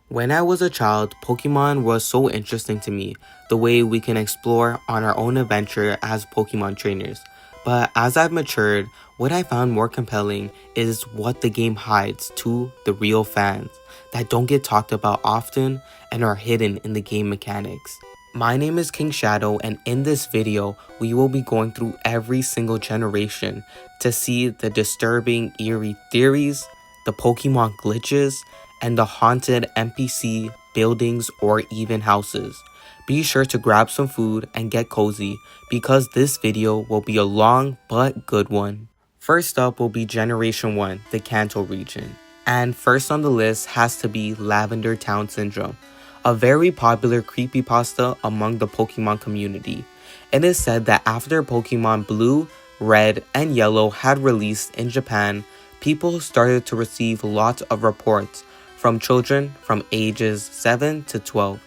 When I was a child, Pokemon was so interesting to me, the way we can explore on our own adventure as Pokemon trainers. But as I've matured, what I found more compelling is what the game hides to the real fans that don't get talked about often and are hidden in the game mechanics. My name is King Shadow, and in this video, we will be going through every single generation to see the disturbing, eerie theories, the Pokemon glitches, and the haunted NPC buildings or even houses. Be sure to grab some food and get cozy because this video will be a long but good one. First up will be Generation 1, the Kanto region. And first on the list has to be Lavender Town Syndrome, a very popular creepypasta among the Pokemon community. It is said that after Pokemon Blue, Red, and Yellow had released in Japan, people started to receive lots of reports from children from ages 7 to 12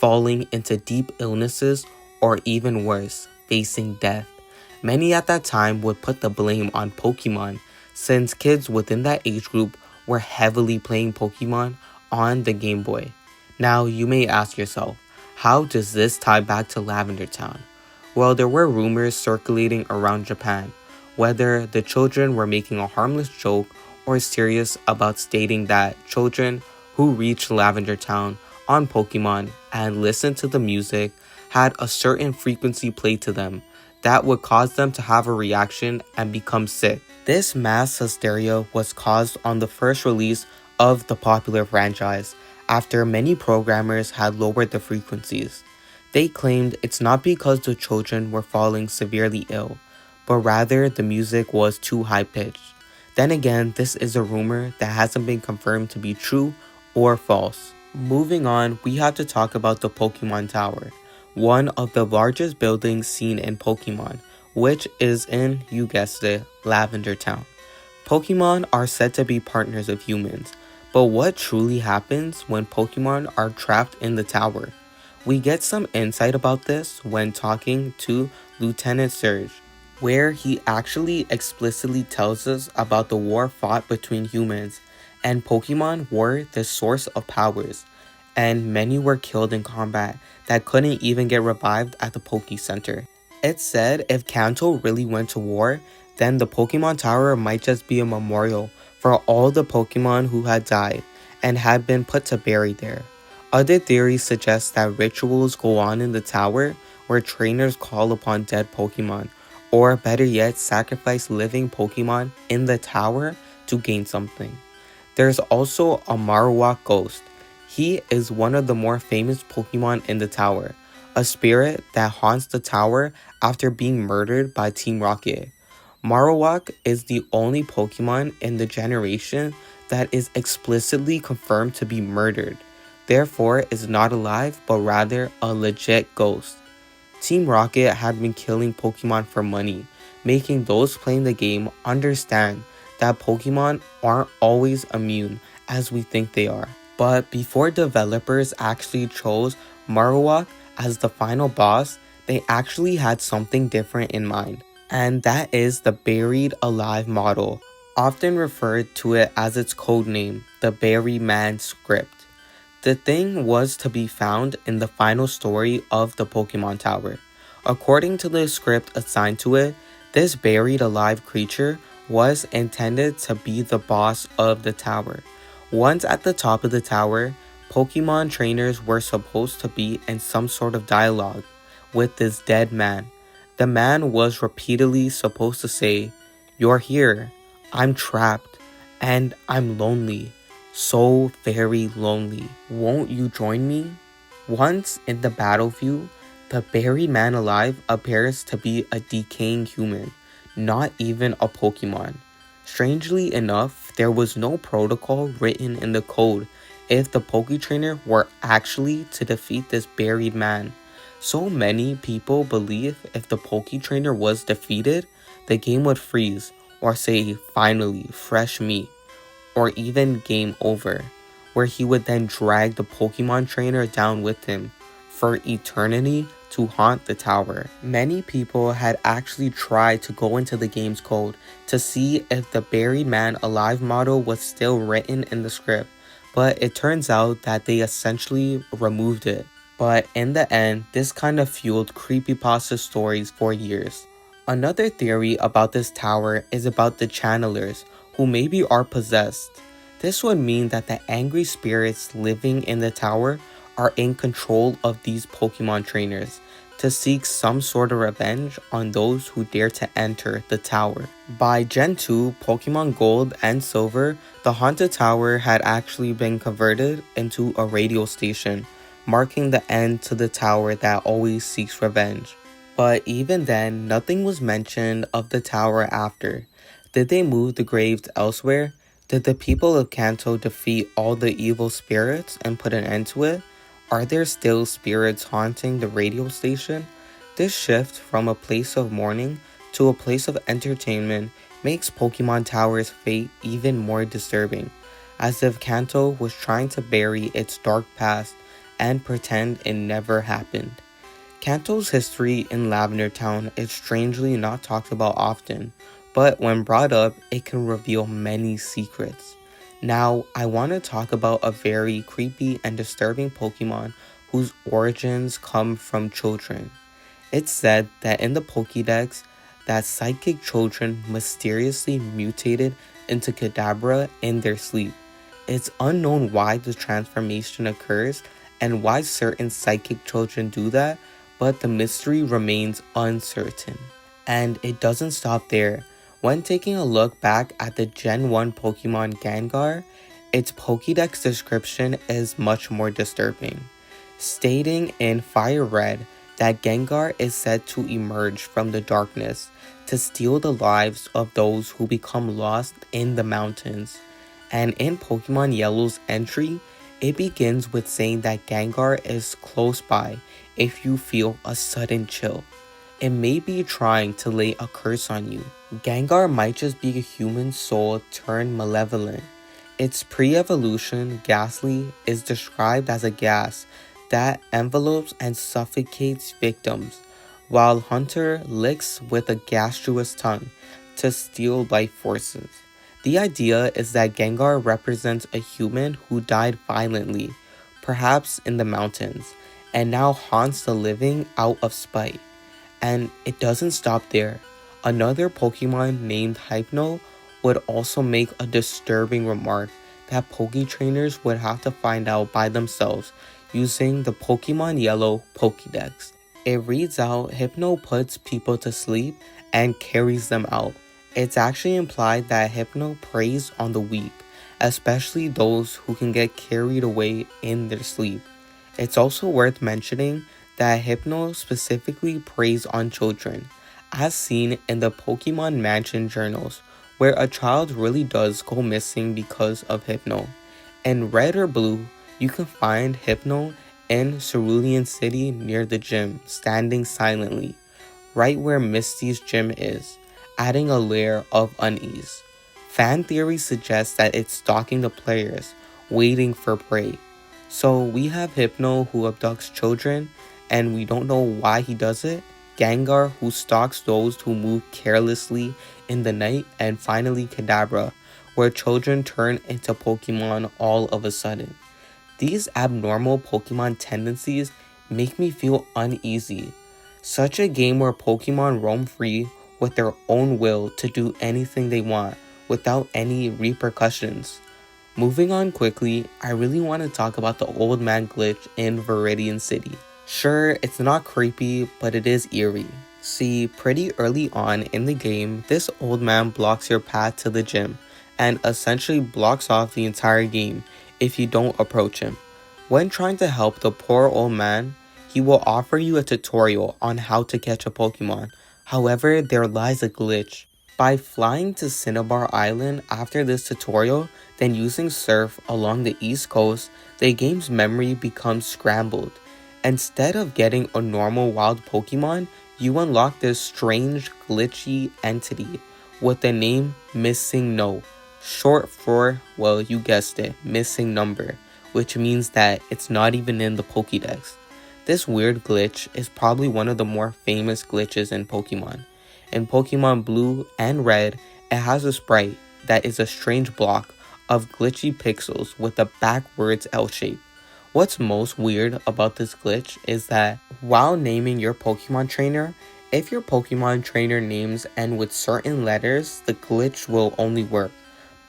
falling into deep illnesses or even worse, facing death. Many at that time would put the blame on Pokemon since kids within that age group were heavily playing Pokemon on the Game Boy. Now you may ask yourself, how does this tie back to Lavender Town? Well, there were rumors circulating around Japan, whether the children were making a harmless joke or serious about stating that children who reached Lavender Town on Pokemon and listened to the music had a certain frequency played to them that would cause them to have a reaction and become sick. This mass hysteria was caused on the first release of the popular franchise after many programmers had lowered the frequencies. They claimed it's not because the children were falling severely ill, but rather the music was too high-pitched. Then again, this is a rumor that hasn't been confirmed to be true or false. Moving on, we have to talk about the Pokemon Tower, one of the largest buildings seen in Pokemon, which is in, you guessed it, Lavender Town. Pokemon are said to be partners of humans, but what truly happens when Pokemon are trapped in the tower? We get some insight about this when talking to Lieutenant Surge, where he actually explicitly tells us about the war fought between humans and Pokemon were the source of powers, and many were killed in combat that couldn't even get revived at the Poke Center. It's said if Kanto really went to war, then the Pokemon Tower might just be a memorial for all the Pokemon who had died and had been put to bury there. Other theories suggest that rituals go on in the tower where trainers call upon dead Pokemon, or better yet, sacrifice living Pokemon in the tower to gain something. There's also a Marowak ghost. He is one of the more famous Pokemon in the tower, a spirit that haunts the tower after being murdered by Team Rocket. Marowak is the only Pokemon in the generation that is explicitly confirmed to be murdered, therefore is not alive but rather a legit ghost. Team Rocket had been killing Pokemon for money, making those playing the game understand that Pokemon aren't always immune as we think they are. But before developers actually chose Marowak as the final boss, they actually had something different in mind, and that is the Buried Alive model, often referred to it as its codename, the Berry Man script. The thing was to be found in the final story of the Pokemon Tower. According to the script assigned to it, this buried alive creature was intended to be the boss of the tower. Once at the top of the tower, Pokemon trainers were supposed to be in some sort of dialogue with this dead man. The man was repeatedly supposed to say, "You're here, I'm trapped, and I'm lonely. So very lonely. Won't you join me?" Once in the battlefield, the buried man alive appears to be a decaying human, not even a Pokemon. Strangely enough, there was no protocol written in the code if the Poke Trainer were actually to defeat this buried man. So many people believe if the Poke Trainer was defeated, the game would freeze or say, "Finally, fresh meat," or even "game over," where he would then drag the Pokemon Trainer down with him for eternity to haunt the tower. Many people had actually tried to go into the game's code to see if the buried man alive model was still written in the script, but it turns out that they essentially removed it. But in the end, this kind of fueled creepypasta stories for years. Another theory about this tower is about the channelers, who maybe are possessed. This would mean that the angry spirits living in the tower are in control of these Pokemon trainers to seek some sort of revenge on those who dare to enter the tower. By Gen 2 Pokemon Gold and Silver, the Haunted Tower had actually been converted into a radio station, marking the end to the tower that always seeks revenge. But even then, nothing was mentioned of the tower after. Did they move the graves elsewhere? Did the people of Kanto defeat all the evil spirits and put an end to it? Are there still spirits haunting the radio station? This shift from a place of mourning to a place of entertainment makes Pokemon Tower's fate even more disturbing, as if Kanto was trying to bury its dark past and pretend it never happened. Kanto's history in Lavender Town is strangely not talked about often, but when brought up, it can reveal many secrets. Now, I want to talk about a very creepy and disturbing Pokemon whose origins come from children. It's said that in the Pokédex, that psychic children mysteriously mutated into Kadabra in their sleep. It's unknown why the transformation occurs and why certain psychic children do that, but the mystery remains uncertain. And it doesn't stop there. When taking a look back at the Gen 1 Pokemon Gengar, its Pokédex description is much more disturbing, stating in Fire Red that Gengar is said to emerge from the darkness to steal the lives of those who become lost in the mountains. And in Pokemon Yellow's entry, it begins with saying that Gengar is close by if you feel a sudden chill. It may be trying to lay a curse on you. Gengar might just be a human soul turned malevolent. Its pre-evolution, Ghastly, is described as a gas that envelopes and suffocates victims, while Hunter licks with a gaseous tongue to steal life forces. The idea is that Gengar represents a human who died violently, perhaps in the mountains, and now haunts the living out of spite. And it doesn't stop there. Another Pokemon named Hypno would also make a disturbing remark that Poketrainers would have to find out by themselves using the Pokemon Yellow Pokédex. It reads out Hypno puts people to sleep and carries them out. It's actually implied that Hypno preys on the weak, especially those who can get carried away in their sleep. It's also worth mentioning that Hypno specifically preys on children, as seen in the Pokemon Mansion journals, where a child really does go missing because of Hypno. In Red or Blue, you can find Hypno in Cerulean City near the gym, standing silently, right where Misty's gym is, adding a layer of unease. Fan theory suggests that it's stalking the players, waiting for prey. So we have Hypno who abducts children, and we don't know why he does it, Gengar who stalks those who move carelessly in the night, and finally Kadabra, where children turn into Pokemon all of a sudden. These abnormal Pokemon tendencies make me feel uneasy. Such a game where Pokemon roam free with their own will to do anything they want without any repercussions. Moving on quickly, I really want to talk about the old man glitch in Viridian City. Sure, it's not creepy, but it is eerie. See, pretty early on in the game, this old man blocks your path to the gym, and essentially blocks off the entire game if you don't approach him. When trying to help the poor old man, he will offer you a tutorial on how to catch a Pokemon. However, there lies a glitch. By flying to Cinnabar Island after this tutorial, then using Surf along the east coast, the game's memory becomes scrambled. Instead of getting a normal wild Pokemon, you unlock this strange, glitchy entity with the name Missing No, short for, well, you guessed it, missing number, which means that it's not even in the Pokédex. This weird glitch is probably one of the more famous glitches in Pokemon. In Pokemon Blue and Red, it has a sprite that is a strange block of glitchy pixels with a backwards L shape. What's most weird about this glitch is that while naming your Pokemon trainer, if your Pokemon trainer names end with certain letters, the glitch will only work.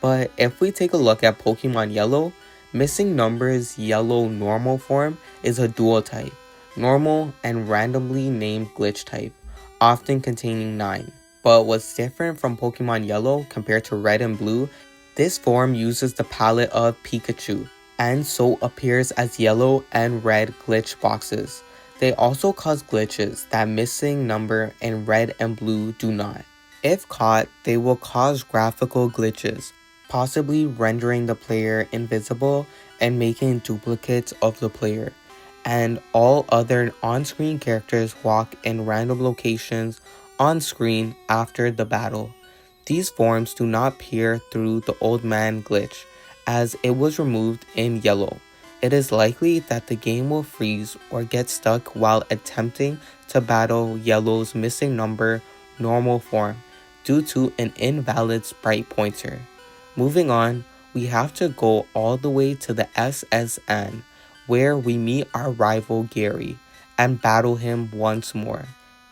But if we take a look at Pokemon Yellow, missing numbers Yellow normal form is a dual type, normal and randomly named glitch type, often containing 9. But what's different from Pokemon Yellow compared to Red and Blue, this form uses the palette of Pikachu, and so appears as yellow and red glitch boxes. They also cause glitches that missing number in Red and Blue do not. If caught, they will cause graphical glitches, possibly rendering the player invisible and making duplicates of the player, and all other on-screen characters walk in random locations on screen after the battle. These forms do not peer through the old man glitch, as it was removed in Yellow. It is likely that the game will freeze or get stuck while attempting to battle Yellow's missing number normal form due to an invalid sprite pointer. Moving on, we have to go all the way to the SSN, where we meet our rival Gary and battle him once more.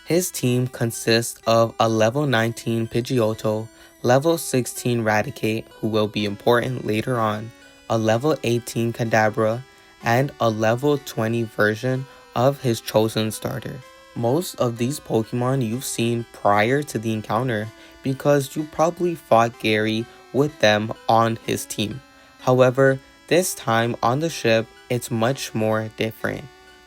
His team consists of a level 19 Pidgeotto, level 16 Raticate, who will be important later on, a level 18 Kadabra, and a level 20 version of his chosen starter. Most of these Pokemon you've seen prior to the encounter because you probably fought Gary with them on his team. However, this time on the ship, it's much more different.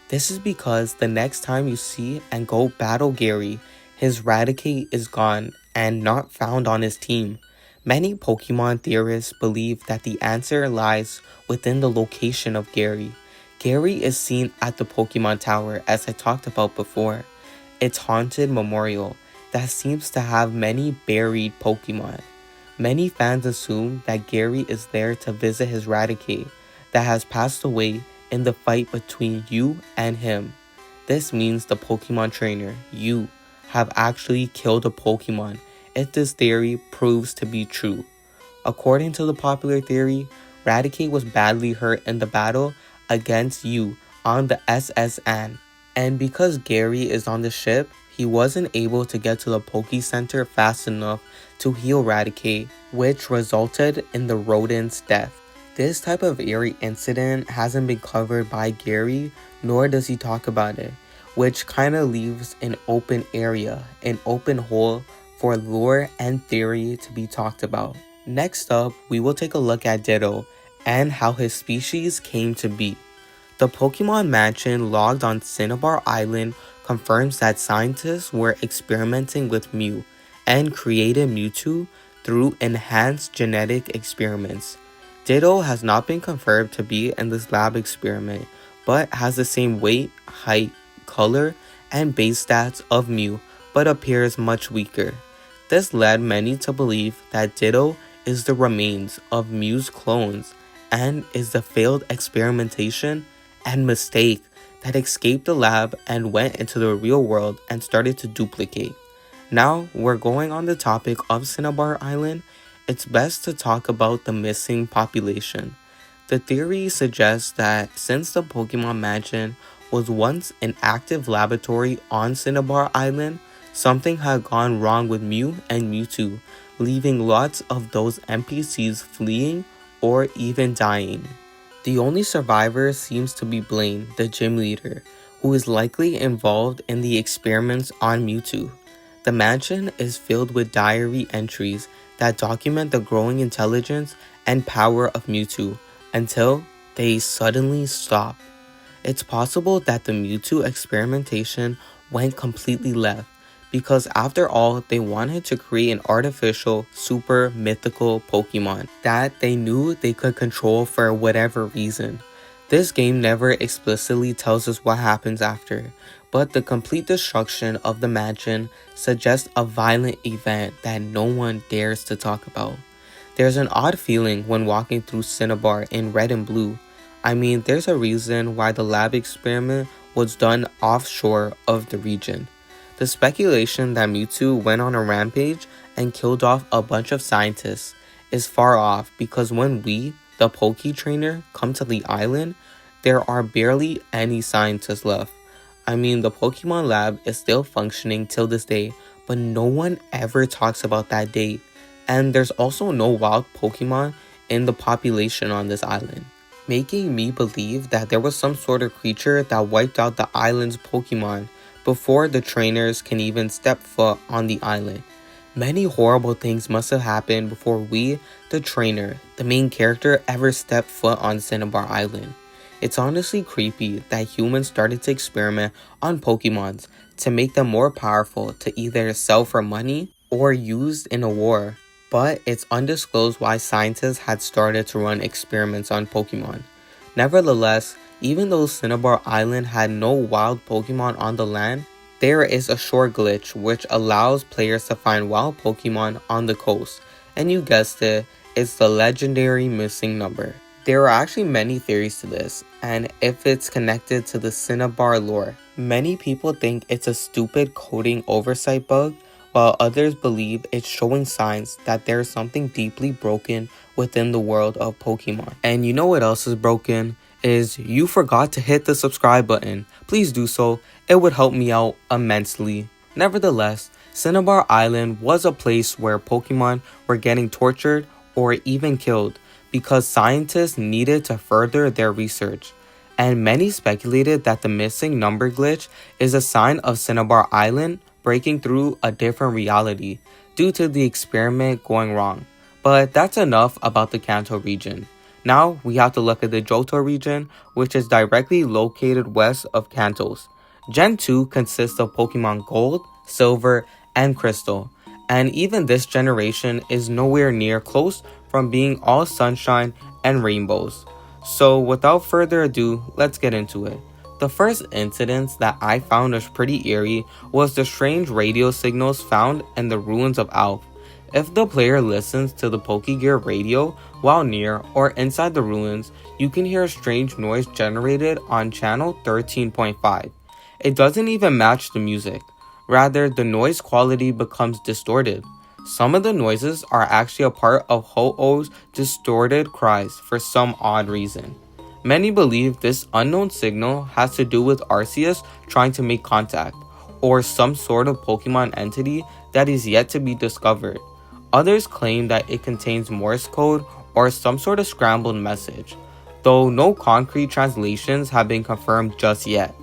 This is because the next time you see and go battle Gary, his Raticate is gone and not found on his team. Many Pokemon theorists believe that the answer lies within the location of Gary. Gary is seen at the Pokemon Tower, as I talked about before. Its haunted memorial that seems to have many buried Pokemon. Many fans assume that Gary is there to visit his Raticate that has passed away in the fight between you and him. This means the Pokemon trainer, you, have actually killed a Pokemon if this theory proves to be true. According to the popular theory, Raticate was badly hurt in the battle against you on the SSN, and because Gary is on the ship, he wasn't able to get to the Poke Center fast enough to heal Raticate, which resulted in the rodent's death. This type of eerie incident hasn't been covered by Gary, nor does he talk about it, which kinda leaves an open area, an open hole for lore and theory to be talked about. Next up, we will take a look at Ditto and how his species came to be. The Pokemon Mansion logged on Cinnabar Island confirms that scientists were experimenting with Mew and created Mewtwo through enhanced genetic experiments. Ditto has not been confirmed to be in this lab experiment, but has the same weight, height, color, and base stats of Mew, but appears much weaker. This led many to believe that Ditto is the remains of Mew's clones and is the failed experimentation and mistake that escaped the lab and went into the real world and started to duplicate. Now we're going on the topic of Cinnabar Island. It's best to talk about the missing population. The theory suggests that since the Pokemon Mansion was once an active laboratory on Cinnabar Island, something had gone wrong with Mew and Mewtwo, leaving lots of those NPCs fleeing or even dying. The only survivor seems to be Blaine, the gym leader, who is likely involved in the experiments on Mewtwo. The mansion is filled with diary entries that document the growing intelligence and power of Mewtwo until they suddenly stop. It's possible that the Mewtwo experimentation went completely left, because after all, they wanted to create an artificial, super mythical Pokemon that they knew they could control for whatever reason. This game never explicitly tells us what happens after, but the complete destruction of the mansion suggests a violent event that no one dares to talk about. There's an odd feeling when walking through Cinnabar in Red and Blue. I mean, there's a reason why the lab experiment was done offshore of the region. The speculation that Mewtwo went on a rampage and killed off a bunch of scientists is far off because when we, the Poke Trainer, come to the island, there are barely any scientists left. I mean, the Pokemon Lab is still functioning till this day, but no one ever talks about that date. And there's also no wild Pokemon in the population on this island, making me believe that there was some sort of creature that wiped out the island's Pokemon before the trainers can even step foot on the island. Many horrible things must have happened before we, the trainer, the main character, ever stepped foot on Cinnabar Island. It's honestly creepy that humans started to experiment on Pokemons to make them more powerful to either sell for money or used in a war. But it's undisclosed why scientists had started to run experiments on Pokemon. Nevertheless, even though Cinnabar Island had no wild Pokemon on the land, there is a shore glitch which allows players to find wild Pokemon on the coast. And you guessed it, it's the legendary missing number. There are actually many theories to this, and if it's connected to the Cinnabar lore. Many people think it's a stupid coding oversight bug, while others believe it's showing signs that there's something deeply broken within the world of Pokemon. And you know what else is broken? Is you forgot to hit the subscribe button. Please do so, it would help me out immensely. Nevertheless, Cinnabar Island was a place where Pokemon were getting tortured or even killed because scientists needed to further their research. And many speculated that the missing number glitch is a sign of Cinnabar Island breaking through a different reality due to the experiment going wrong. But that's enough about the Kanto region. Now we have to look at the Johto region, which is directly located west of Kantos. Gen 2 consists of Pokemon Gold, Silver, and Crystal, and even this generation is nowhere near close from being all sunshine and rainbows. So without further ado, let's get into it. The first incident that I found was pretty eerie was the strange radio signals found in the ruins of Alph. If the player listens to the Pokegear radio while near or inside the ruins, you can hear a strange noise generated on channel 13.5. It doesn't even match the music. Rather, the noise quality becomes distorted. Some of the noises are actually a part of Ho-Oh's distorted cries for some odd reason. Many believe this unknown signal has to do with Arceus trying to make contact, or some sort of Pokemon entity that is yet to be discovered. Others claim that it contains Morse code or some sort of scrambled message, though no concrete translations have been confirmed just yet.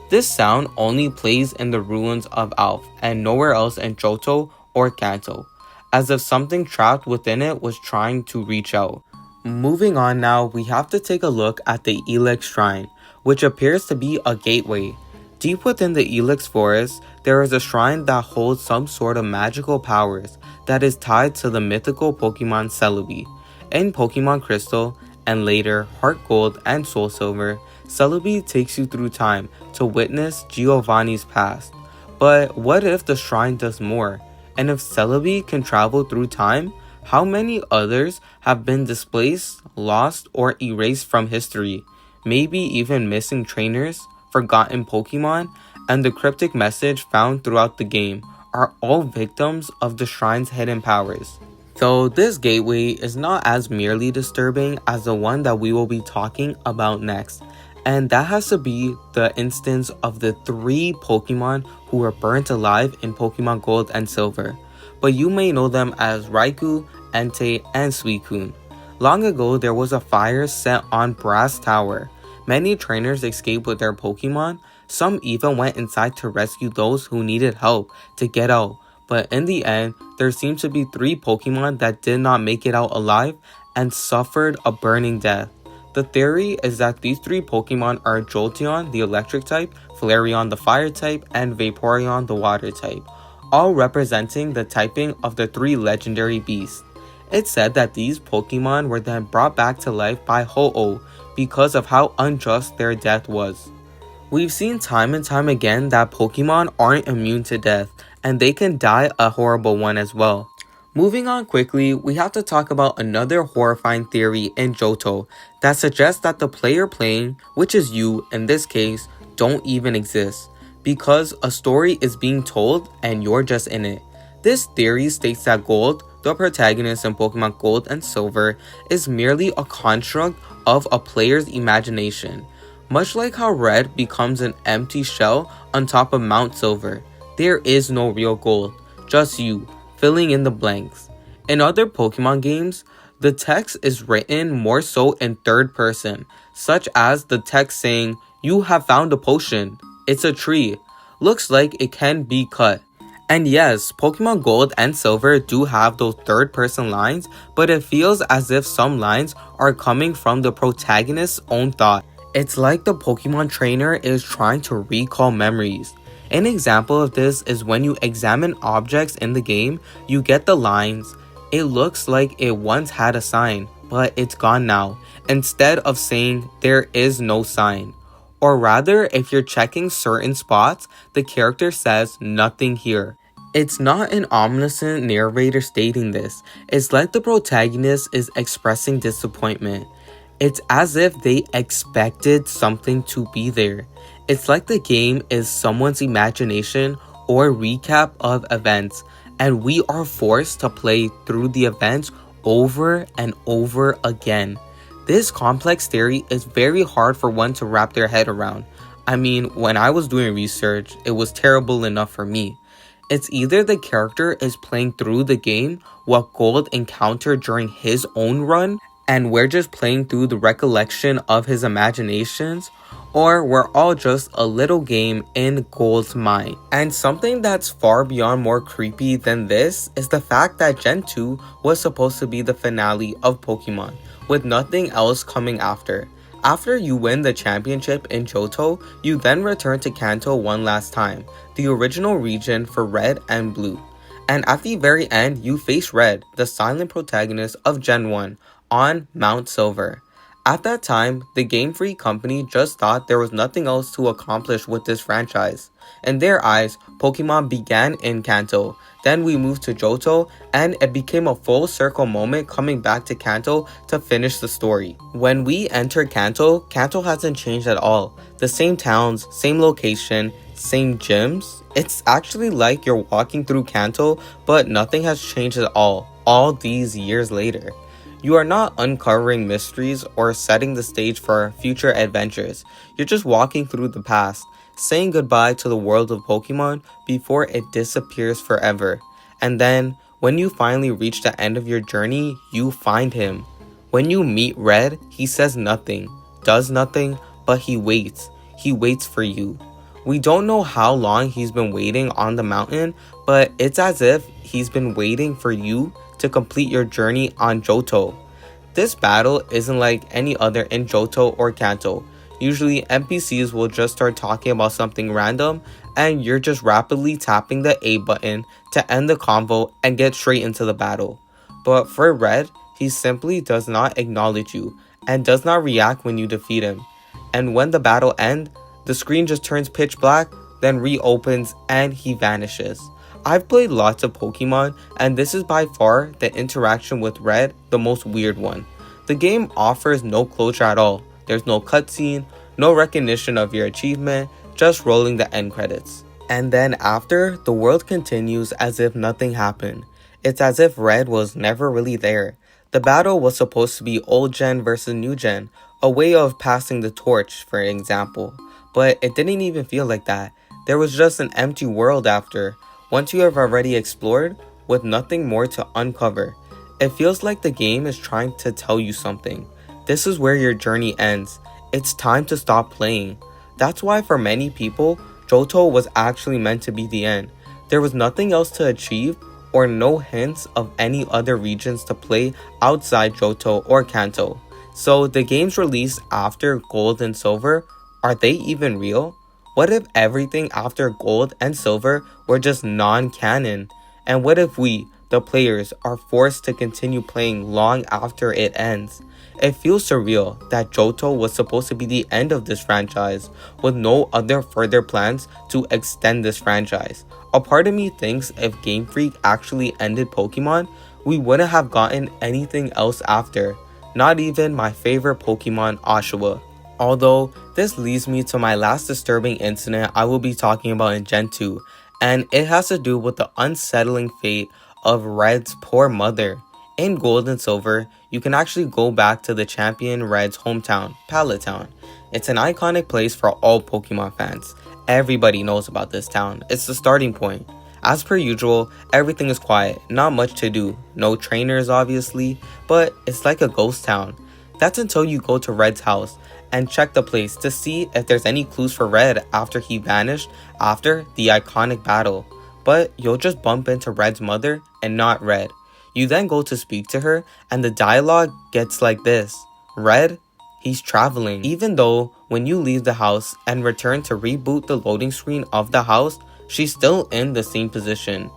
This sound only plays in the ruins of Alph and nowhere else in Johto or Kanto, as if something trapped within it was trying to reach out. Moving on now, we have to take a look at the Ilex Shrine, which appears to be a gateway. Deep within the Ilex Forest, there is a shrine that holds some sort of magical powers that is tied to the mythical Pokemon Celebi. In Pokemon Crystal, and later Heart Gold and Soul Silver, Celebi takes you through time to witness Giovanni's past. But what if the shrine does more? And if Celebi can travel through time, how many others have been displaced, lost, or erased from history? Maybe even missing trainers, forgotten Pokemon, and the cryptic message found throughout the game are all victims of the shrine's hidden powers. Though this gateway is not as merely disturbing as the one that we will be talking about next, and that has to be the instance of the 3 Pokemon who were burnt alive in Pokemon Gold and Silver, but you may know them as Raikou, Entei, and Suicune. Long ago, there was a fire set on Brass Tower. Many trainers escaped with their Pokemon. Some even went inside to rescue those who needed help to get out, but in the end, there seemed to be 3 Pokemon that did not make it out alive and suffered a burning death. The theory is that these 3 Pokemon are Jolteon, the electric type, Flareon, the fire type, and Vaporeon, the water type, all representing the typing of the 3 legendary beasts. It's said that these Pokemon were then brought back to life by Ho-Oh because of how unjust their death was. We've seen time and time again that Pokemon aren't immune to death, and they can die a horrible one as well. Moving on quickly, we have to talk about another horrifying theory in Johto that suggests that the player playing, which is you in this case, don't even exist, because a story is being told and you're just in it. This theory states that Gold, The protagonist in Pokemon Gold and Silver is merely a construct of a player's imagination. Much like how Red becomes an empty shell on top of Mount Silver, there is no real gold, just you, filling in the blanks. In other Pokemon games, the text is written more so in third person, such as the text saying, "You have found a potion. It's a tree. Looks like it can be cut." And yes, Pokemon Gold and Silver do have those third person lines, but it feels as if some lines are coming from the protagonist's own thought. It's like the Pokemon trainer is trying to recall memories. An example of this is when you examine objects in the game, you get the lines, "It looks like it once had a sign, but it's gone now," instead of saying, "There is no sign." Or rather, if you're checking certain spots, the character says, "Nothing here." It's not an omniscient narrator stating this. It's like the protagonist is expressing disappointment. It's as if they expected something to be there. It's like the game is someone's imagination or recap of events, and we are forced to play through the events over and over again. This complex theory is very hard for one to wrap their head around. I mean, when I was doing research, it was terrible enough for me. It's either the character is playing through the game what Gold encountered during his own run, and we're just playing through the recollection of his imaginations, or we're all just a little game in Gold's mind. And something that's far beyond more creepy than this is the fact that Gen 2 was supposed to be the finale of Pokemon, with nothing else coming after. After you win the championship in Johto, you then return to Kanto one last time, the original region for Red and Blue. And at the very end, you face Red, the silent protagonist of Gen 1, on Mount Silver. At that time, the GameFreak company just thought there was nothing else to accomplish with this franchise. In their eyes, Pokemon began in Kanto, then we moved to Johto, and it became a full circle moment coming back to Kanto to finish the story. When we enter Kanto, Kanto hasn't changed at all. The same towns, same location, same gyms. It's actually like you're walking through Kanto, but nothing has changed at all these years later. You are not uncovering mysteries or setting the stage for future adventures. You're just walking through the past, saying goodbye to the world of Pokemon before it disappears forever. And then, when you finally reach the end of your journey, you find him. When you meet Red, he says nothing, does nothing, but he waits. He waits for you. We don't know how long he's been waiting on the mountain, but it's as if he's been waiting for you to complete your journey on Johto. This battle isn't like any other in Johto or Kanto. Usually NPCs will just start talking about something random and you're just rapidly tapping the A button to end the convo and get straight into the battle. But for Red, he simply does not acknowledge you and does not react when you defeat him. And when the battle ends, the screen just turns pitch black, then reopens and he vanishes. I've played lots of Pokemon, and this is by far the interaction with Red the most weird one. The game offers no closure at all. There's no cutscene, no recognition of your achievement, just rolling the end credits. And then after, the world continues as if nothing happened. It's as if Red was never really there. The battle was supposed to be old gen versus new gen, a way of passing the torch, for example. But it didn't even feel like that. There was just an empty world after. Once you have already explored, with nothing more to uncover, it feels like the game is trying to tell you something. This is where your journey ends. It's time to stop playing. That's why for many people, Johto was actually meant to be the end. There was nothing else to achieve or no hints of any other regions to play outside Johto or Kanto. So the games released after Gold and Silver, are they even real? What if everything after Gold and Silver were just non-canon? And what if we, the players, are forced to continue playing long after it ends? It feels surreal that Johto was supposed to be the end of this franchise, with no other further plans to extend this franchise. A part of me thinks if Game Freak actually ended Pokemon, we wouldn't have gotten anything else after. Not even my favorite Pokemon, Oshawott. Although, this leads me to my last disturbing incident I will be talking about in Gen 2, and it has to do with the unsettling fate of Red's poor mother. In Gold and Silver, you can actually go back to the champion Red's hometown, Pallet Town. It's an iconic place for all Pokemon fans. Everybody knows about this town. It's the starting point. As per usual, everything is quiet, not much to do. No trainers obviously, but it's like a ghost town. That's until you go to Red's house and check the place to see if there's any clues for Red after he vanished after the iconic battle. But you'll just bump into Red's mother and not Red. You then go to speak to her and the dialogue gets like this. Red, he's traveling. Even though when you leave the house and return to reboot the loading screen of the house, she's still in the same position.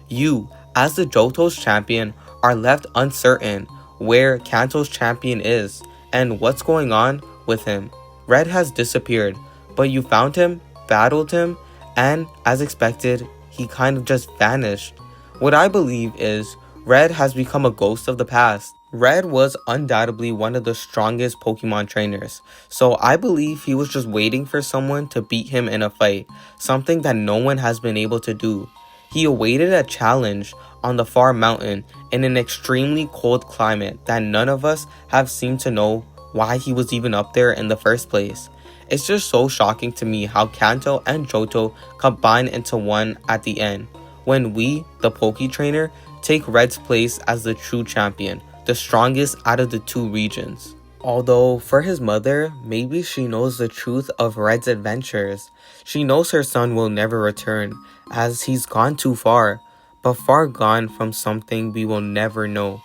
You, as the Johto's champion, are left uncertain where Kanto's champion is and what's going on with him. Red has disappeared, but you found him, battled him, and as expected, he kind of just vanished. What I believe is Red has become a ghost of the past. Red was undoubtedly one of the strongest Pokemon trainers, so I believe he was just waiting for someone to beat him in a fight, something that no one has been able to do. He awaited a challenge on the far mountain in an extremely cold climate that none of us have seemed to know why he was even up there in the first place. It's just so shocking to me how Kanto and Johto combine into one at the end, when we, the Poke Trainer, take Red's place as the true champion, the strongest out of the two regions. Although for his mother, maybe she knows the truth of Red's adventures. She knows her son will never return, as he's gone too far, but far gone from something we will never know.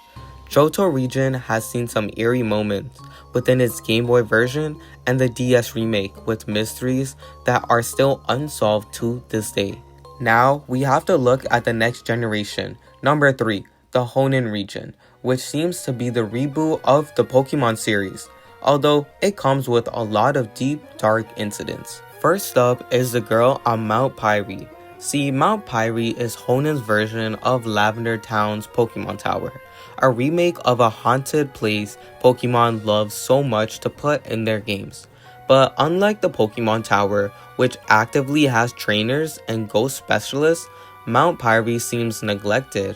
Johto region has seen some eerie moments within its Game Boy version and the DS remake with mysteries that are still unsolved to this day. Now, we have to look at the next generation, number 3, the Hoenn region, which seems to be the reboot of the Pokemon series, although it comes with a lot of deep, dark incidents. First up is the girl on Mount Pyre. See, Mount Pyre is Hoenn's version of Lavender Town's Pokemon Tower, a remake of a haunted place Pokemon love so much to put in their games. But unlike the Pokemon Tower, which actively has trainers and ghost specialists, Mount Pyre seems neglected.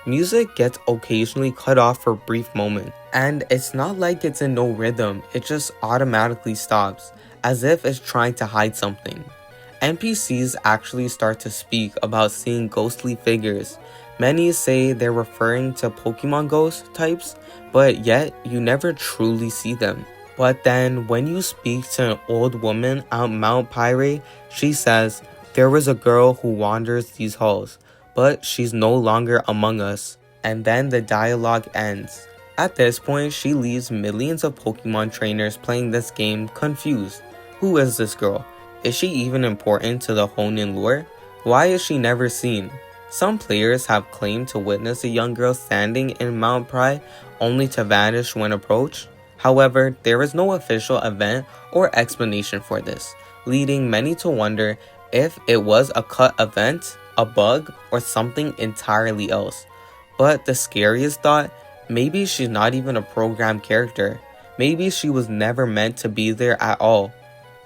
Music gets occasionally cut off for brief moments, and it's not like it's in no rhythm, it just automatically stops, as if it's trying to hide something. NPCs actually start to speak about seeing ghostly figures. Many say they're referring to Pokemon ghost types, but yet you never truly see them. But then when you speak to an old woman on Mount Pyre, she says, "There was a girl who wanders these halls, but she's no longer among us." And then the dialogue ends. At this point, she leaves millions of Pokemon trainers playing this game confused. Who is this girl? Is she even important to the Hoenn lore? Why is she never seen? Some players have claimed to witness a young girl standing in Mount Pyre only to vanish when approached. However, there is no official event or explanation for this, leading many to wonder if it was a cut event, a bug, or something entirely else. But the scariest thought, maybe she's not even a programmed character. Maybe she was never meant to be there at all.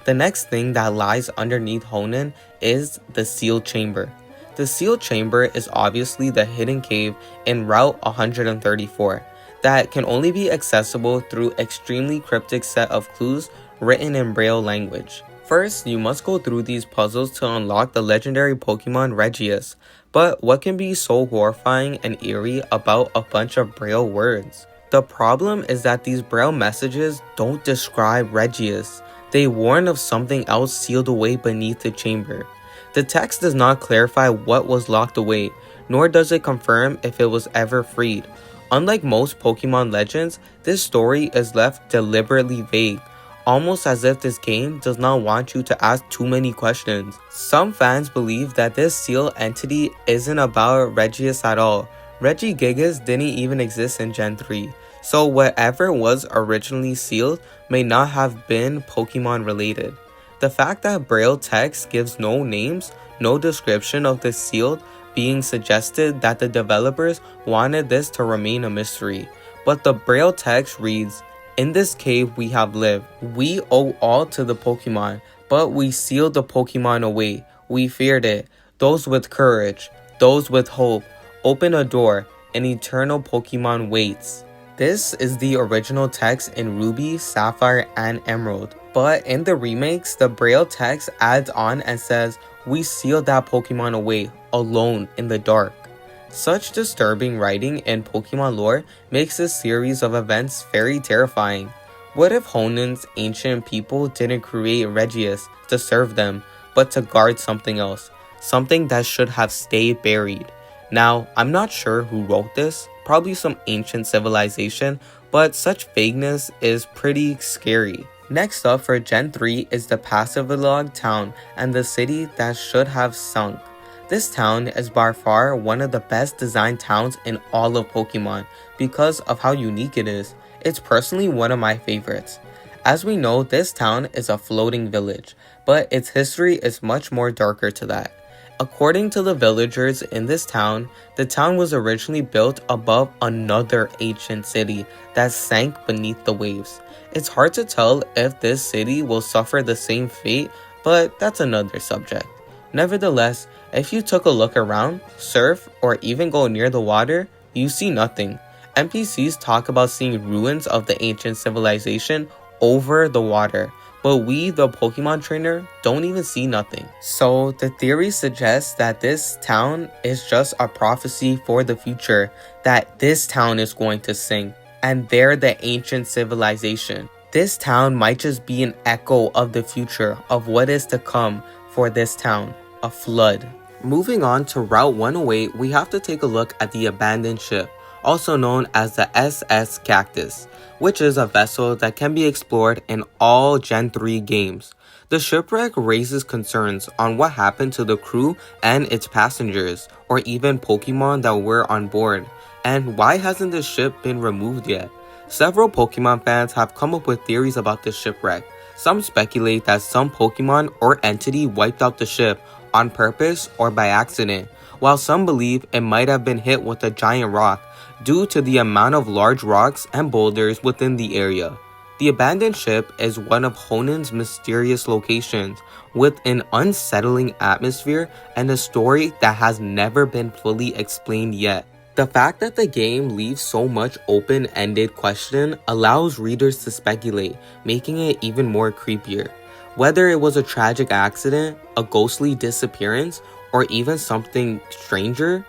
The next thing that lies underneath Hoenn is the Sealed Chamber. The Sealed Chamber is obviously the hidden cave in Route 134 that can only be accessible through extremely cryptic set of clues written in Braille language. First, you must go through these puzzles to unlock the legendary Pokemon Regius, but what can be so horrifying and eerie about a bunch of Braille words? The problem is that these Braille messages don't describe Regius. They warn of something else sealed away beneath the chamber. The text does not clarify what was locked away, nor does it confirm if it was ever freed. Unlike most Pokemon Legends, this story is left deliberately vague, almost as if this game does not want you to ask too many questions. Some fans believe that this sealed entity isn't about Regius at all. Regigigas didn't even exist in Gen 3, so whatever was originally sealed may not have been Pokemon related. The fact that Braille text gives no names, no description of the sealed being suggested that the developers wanted this to remain a mystery. But the Braille text reads, "In this cave we have lived. We owe all to the Pokemon, but we sealed the Pokemon away. We feared it. Those with courage, those with hope, Open a door, an eternal Pokemon waits. This is the original text in Ruby, Sapphire, and Emerald. But in the remakes, the Braille text adds on and says, "We sealed that Pokemon away, alone in the dark." Such disturbing writing in Pokemon lore makes this series of events very terrifying. What if Honen's ancient people didn't create Regius to serve them, but to guard something else? Something that should have stayed buried. Now, I'm not sure who wrote this, probably some ancient civilization, but such vagueness is pretty scary. Next up for Gen 3 is the Passivlog town and the city that should have sunk. This town is by far one of the best designed towns in all of Pokemon because of how unique it is. It's personally one of my favorites. As we know, this town is a floating village, but its history is much more darker to that. According to the villagers in this town, the town was originally built above another ancient city that sank beneath the waves. It's hard to tell if this city will suffer the same fate, but that's another subject. Nevertheless, if you took a look around, surf, or even go near the water, you see nothing. NPCs talk about seeing ruins of the ancient civilization over the water, but we, the Pokemon trainer, don't even see nothing. So the theory suggests that this town is just a prophecy for the future, that this town is going to sink, and they're the ancient civilization. This town might just be an echo of the future of what is to come for this town, a flood. Moving on to Route 108, we have to take a look at the abandoned ship, also known as the SS Cactus, which is a vessel that can be explored in all Gen 3 games. The shipwreck raises concerns on what happened to the crew and its passengers, or even Pokemon that were on board, and why hasn't the ship been removed yet? Several Pokemon fans have come up with theories about this shipwreck. Some speculate that some Pokemon or entity wiped out the ship on purpose or by accident, while some believe it might have been hit with a giant rock due to the amount of large rocks and boulders within the area. The abandoned ship is one of Honen's mysterious locations, with an unsettling atmosphere and a story that has never been fully explained yet. The fact that the game leaves so much open-ended question allows readers to speculate, making it even more creepier. Whether it was a tragic accident, a ghostly disappearance, or even something stranger,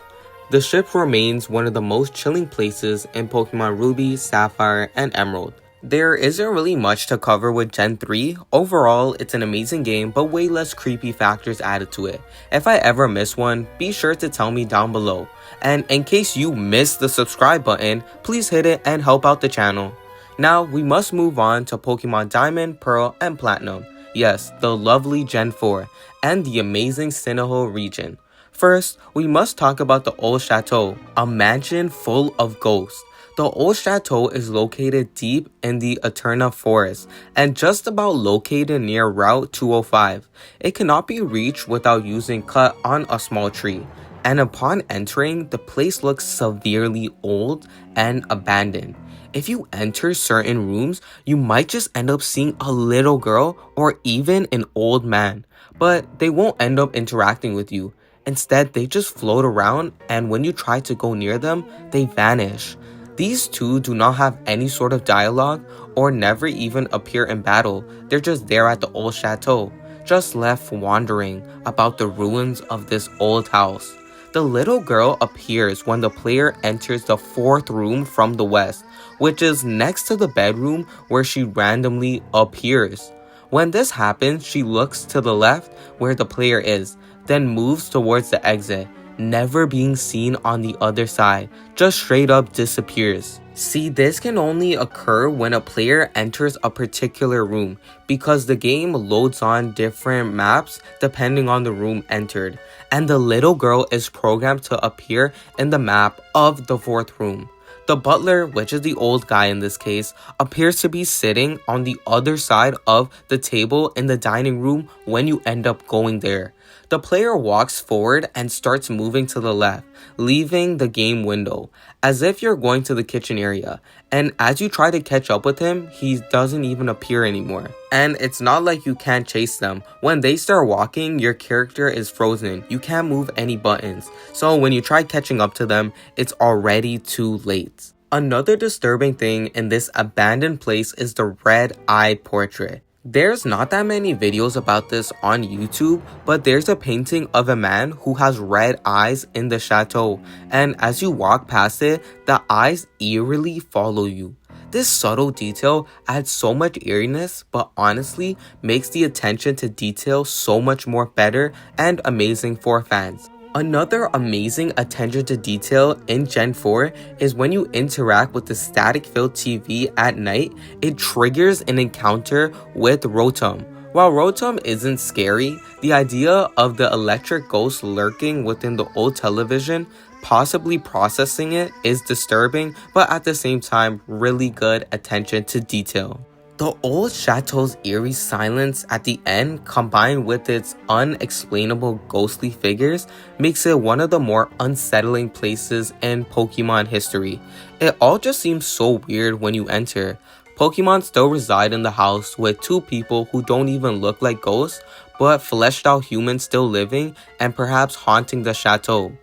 the ship remains one of the most chilling places in Pokemon Ruby, Sapphire, and Emerald. There isn't really much to cover with Gen 3. Overall, it's an amazing game, but way less creepy factors added to it. If I ever miss one, be sure to tell me down below. And in case you missed the subscribe button, please hit it and help out the channel. Now, we must move on to Pokemon Diamond, Pearl, and Platinum. Yes, the lovely Gen 4, and the amazing Sinnoh region. First, we must talk about the Old Chateau, a mansion full of ghosts. The Old Chateau is located deep in the Eterna Forest and just about located near Route 205. It cannot be reached without using cut on a small tree. And upon entering, the place looks severely old and abandoned. If you enter certain rooms, you might just end up seeing a little girl or even an old man, but they won't end up interacting with you. Instead, they just float around, and when you try to go near them, they vanish. These two do not have any sort of dialogue or never even appear in battle. They're just there at the Old Chateau, just left wandering about the ruins of this old house. The little girl appears when the player enters the fourth room from the west, which is next to the bedroom where she randomly appears. When this happens, she looks to the left where the player is, then moves towards the exit, never being seen on the other side, just straight up disappears. See, this can only occur when a player enters a particular room, because the game loads on different maps depending on the room entered, and the little girl is programmed to appear in the map of the fourth room. The butler, which is the old guy in this case, appears to be sitting on the other side of the table in the dining room when you end up going there. The player walks forward and starts moving to the left, leaving the game window, as if you're going to the kitchen area, and as you try to catch up with him, he doesn't even appear anymore. And it's not like you can't chase them. When they start walking, your character is frozen. You can't move any buttons. So when you try catching up to them, it's already too late. Another disturbing thing in this abandoned place is the red-eyed portrait. There's not that many videos about this on YouTube, but there's a painting of a man who has red eyes in the chateau, and as you walk past it, the eyes eerily follow you. This subtle detail adds so much eeriness, but honestly makes the attention to detail so much more better and amazing for fans. Another amazing attention to detail in Gen 4 is when you interact with the static-filled TV at night, it triggers an encounter with Rotom. While Rotom isn't scary, the idea of the electric ghost lurking within the old television, possibly processing it, is disturbing, but at the same time, really good attention to detail. The old chateau's eerie silence at the end, combined with its unexplainable ghostly figures, makes it one of the more unsettling places in Pokemon history. It all just seems so weird when you enter. Pokemon still reside in the house with two people who don't even look like ghosts, but fleshed out humans still living and perhaps haunting the chateau.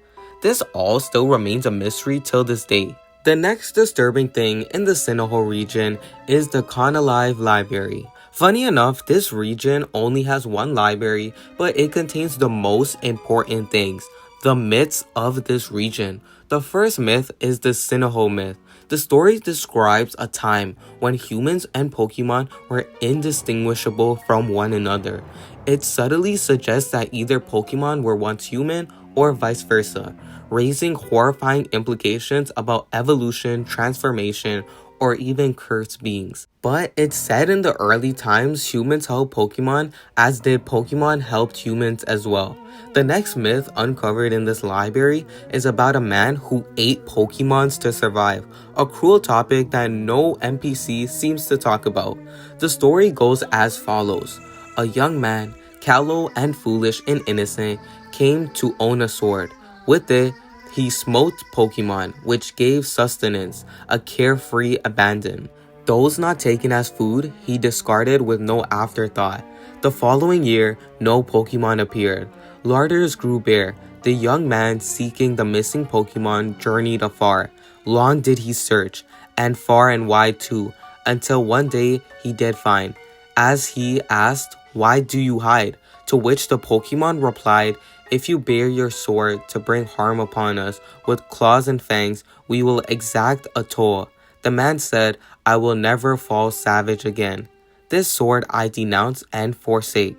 This all still remains a mystery till this day. The next disturbing thing in the Sinnoh region is the Conalive Library. Funny enough, this region only has one library, but it contains the most important things, the myths of this region. The first myth is the Sinnoh myth. The story describes a time when humans and Pokemon were indistinguishable from one another. It subtly suggests that either Pokemon were once human or vice versa, raising horrifying implications about evolution, transformation, or even cursed beings. But it's said in the early times humans helped Pokemon, as did Pokemon helped humans as well. The next myth uncovered in this library is about a man who ate Pokemons to survive, a cruel topic that no NPC seems to talk about. The story goes as follows. A young man, callow and foolish and innocent, came to own a sword. With it, he smote Pokemon, which gave sustenance, a carefree abandon. Those not taken as food, he discarded with no afterthought. The following year, no Pokemon appeared. Larders grew bare. The young man seeking the missing Pokemon journeyed afar. Long did he search, and far and wide too, until one day he did find. As he asked, "Why do you hide?" To which the Pokemon replied, "If you bare your sword to bring harm upon us, with claws and fangs, we will exact a toll." The man said, "I will never fall savage again. This sword I denounce and forsake.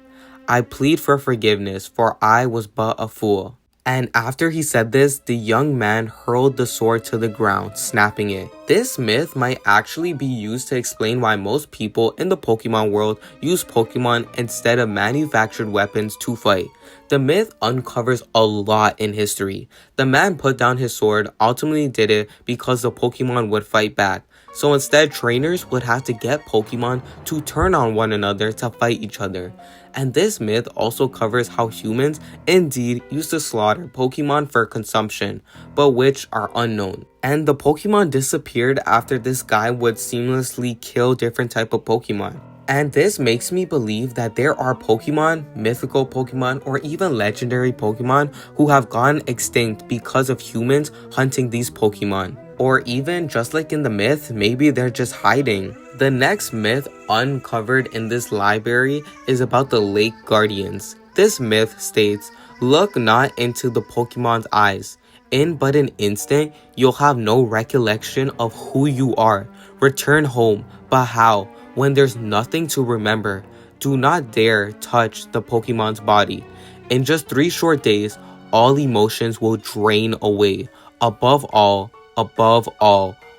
I plead for forgiveness, for I was but a fool." And after he said this, the young man hurled the sword to the ground, snapping it. This myth might actually be used to explain why most people in the Pokemon world use Pokemon instead of manufactured weapons to fight. The myth uncovers a lot in history. The man put down his sword, ultimately did it because the Pokemon would fight back. So instead, trainers would have to get Pokemon to turn on one another to fight each other. And this myth also covers how humans indeed used to slaughter Pokemon for consumption, but which are unknown. And the Pokemon disappeared after this guy would seamlessly kill different type of Pokemon. And this makes me believe that there are Pokemon, mythical Pokemon, or even legendary Pokemon who have gone extinct because of humans hunting these Pokemon. Or even, just like in the myth, maybe they're just hiding. The next myth uncovered in this library is about the Lake Guardians. This myth states, "Look not into the Pokemon's eyes. In but an instant, you'll have no recollection of who you are. Return home, but how? When there's nothing to remember. Do not dare touch the Pokemon's body. In just 3 short days, all emotions will drain away. Above all,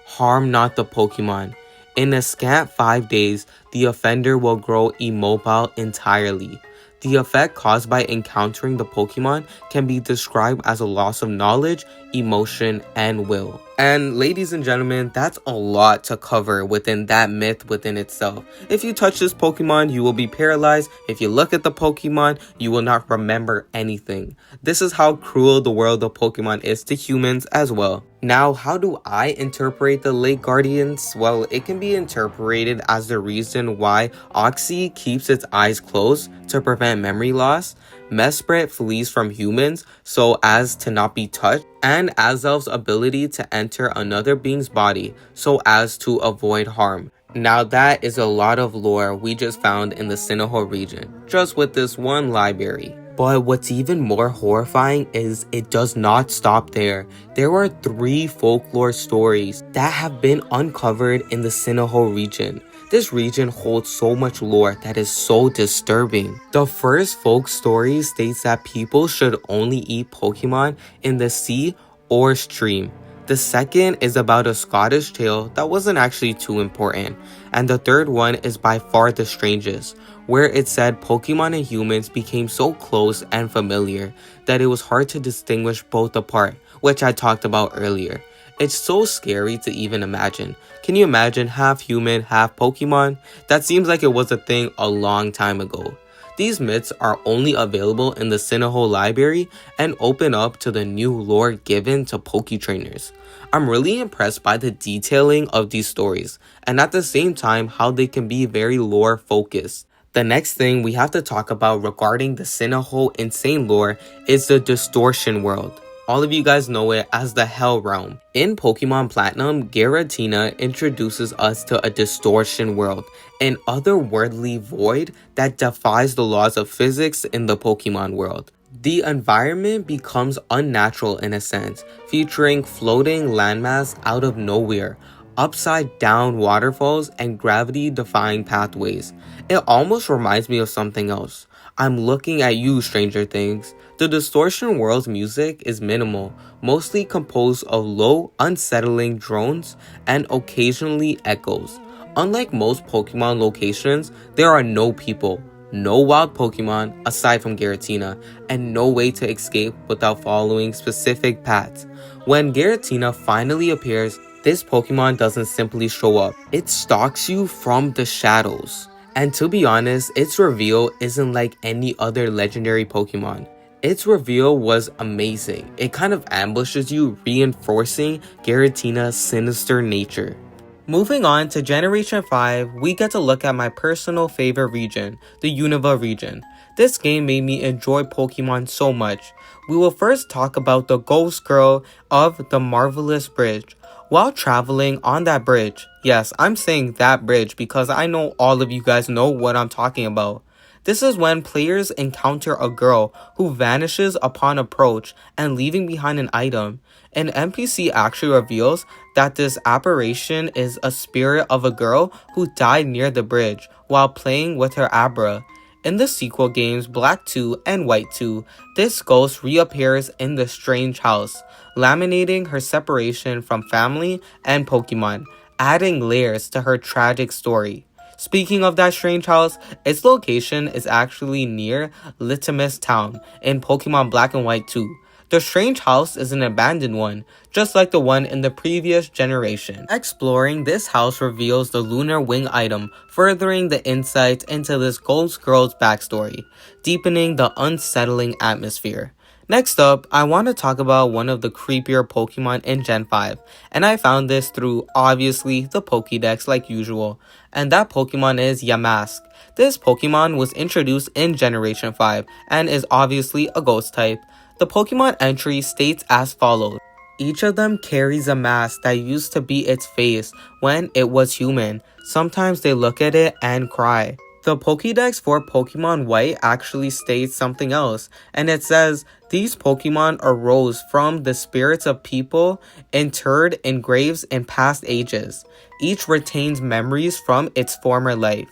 harm not the Pokemon. In a scant 5 days, the offender will grow immobile entirely." The effect caused by encountering the Pokemon can be described as a loss of knowledge, emotion, and will. And ladies and gentlemen, that's a lot to cover within that myth within itself. If you touch this Pokemon, you will be paralyzed. If you look at the Pokemon, you will not remember anything. This is how cruel the world of Pokemon is to humans as well. Now, how do I interpret the Lake Guardians? Well, it can be interpreted as the reason why Oxy keeps its eyes closed to prevent memory loss, Mesprit flees from humans so as to not be touched, and Azelf's ability to enter another being's body so as to avoid harm. Now that is a lot of lore we just found in the Sinnoh region, just with this one library. But what's even more horrifying is it does not stop there. There are 3 folklore stories that have been uncovered in the Sinnoh region. This region holds so much lore that is so disturbing. The first folk story states that people should only eat Pokemon in the sea or stream. The second is about a Scottish tale that wasn't actually too important. And the third one is by far the strangest, where it said Pokemon and humans became so close and familiar that it was hard to distinguish both apart, which I talked about earlier. It's so scary to even imagine. Can you imagine half human, half Pokemon? That seems like it was a thing a long time ago. These myths are only available in the Sinnoh library and open up to the new lore given to Poketrainers. I'm really impressed by the detailing of these stories, and at the same time how they can be very lore focused. The next thing we have to talk about regarding the Sinnoh insane lore is the Distortion World. All of you guys know it as the Hell Realm. In Pokemon Platinum, Giratina introduces us to a distortion world, an otherworldly void that defies the laws of physics in the Pokemon world. The environment becomes unnatural in a sense, featuring floating landmass out of nowhere, upside down waterfalls, and gravity-defying pathways. It almost reminds me of something else. I'm looking at you, Stranger Things. The Distortion World's music is minimal, mostly composed of low, unsettling drones and occasionally echoes. Unlike most Pokemon locations, there are no people, no wild Pokemon aside from Giratina, and no way to escape without following specific paths. When Giratina finally appears, this Pokemon doesn't simply show up, it stalks you from the shadows. And to be honest, its reveal isn't like any other legendary Pokemon. Its reveal was amazing. It kind of ambushes you, reinforcing Giratina's sinister nature. Moving on to Generation 5, we get to look at my personal favorite region, the Unova region. This game made me enjoy Pokemon so much. We will first talk about the Ghost Girl of the Marvelous Bridge. While traveling on that bridge, yes, I'm saying that bridge because I know all of you guys know what I'm talking about. This is when players encounter a girl who vanishes upon approach and leaving behind an item. An NPC actually reveals that this apparition is a spirit of a girl who died near the bridge while playing with her Abra. In the sequel games Black 2 and White 2, this ghost reappears in the strange house, laminating her separation from family and Pokemon, adding layers to her tragic story. Speaking of that strange house, its location is actually near Litmus Town in Pokemon Black and White 2. The strange house is an abandoned one, just like the one in the previous generation. Exploring this house reveals the Lunar Wing item, furthering the insight into this Ghost Girl's backstory, deepening the unsettling atmosphere. Next up, I want to talk about one of the creepier Pokemon in Gen 5, and I found this through, obviously, the Pokédex like usual, and that Pokemon is Yamask. This Pokemon was introduced in Generation 5, and is obviously a ghost type. The Pokemon entry states as follows. Each of them carries a mask that used to be its face when it was human. Sometimes they look at it and cry. The Pokédex for Pokemon White actually states something else, and it says, these Pokemon arose from the spirits of people interred in graves in past ages. Each retains memories from its former life.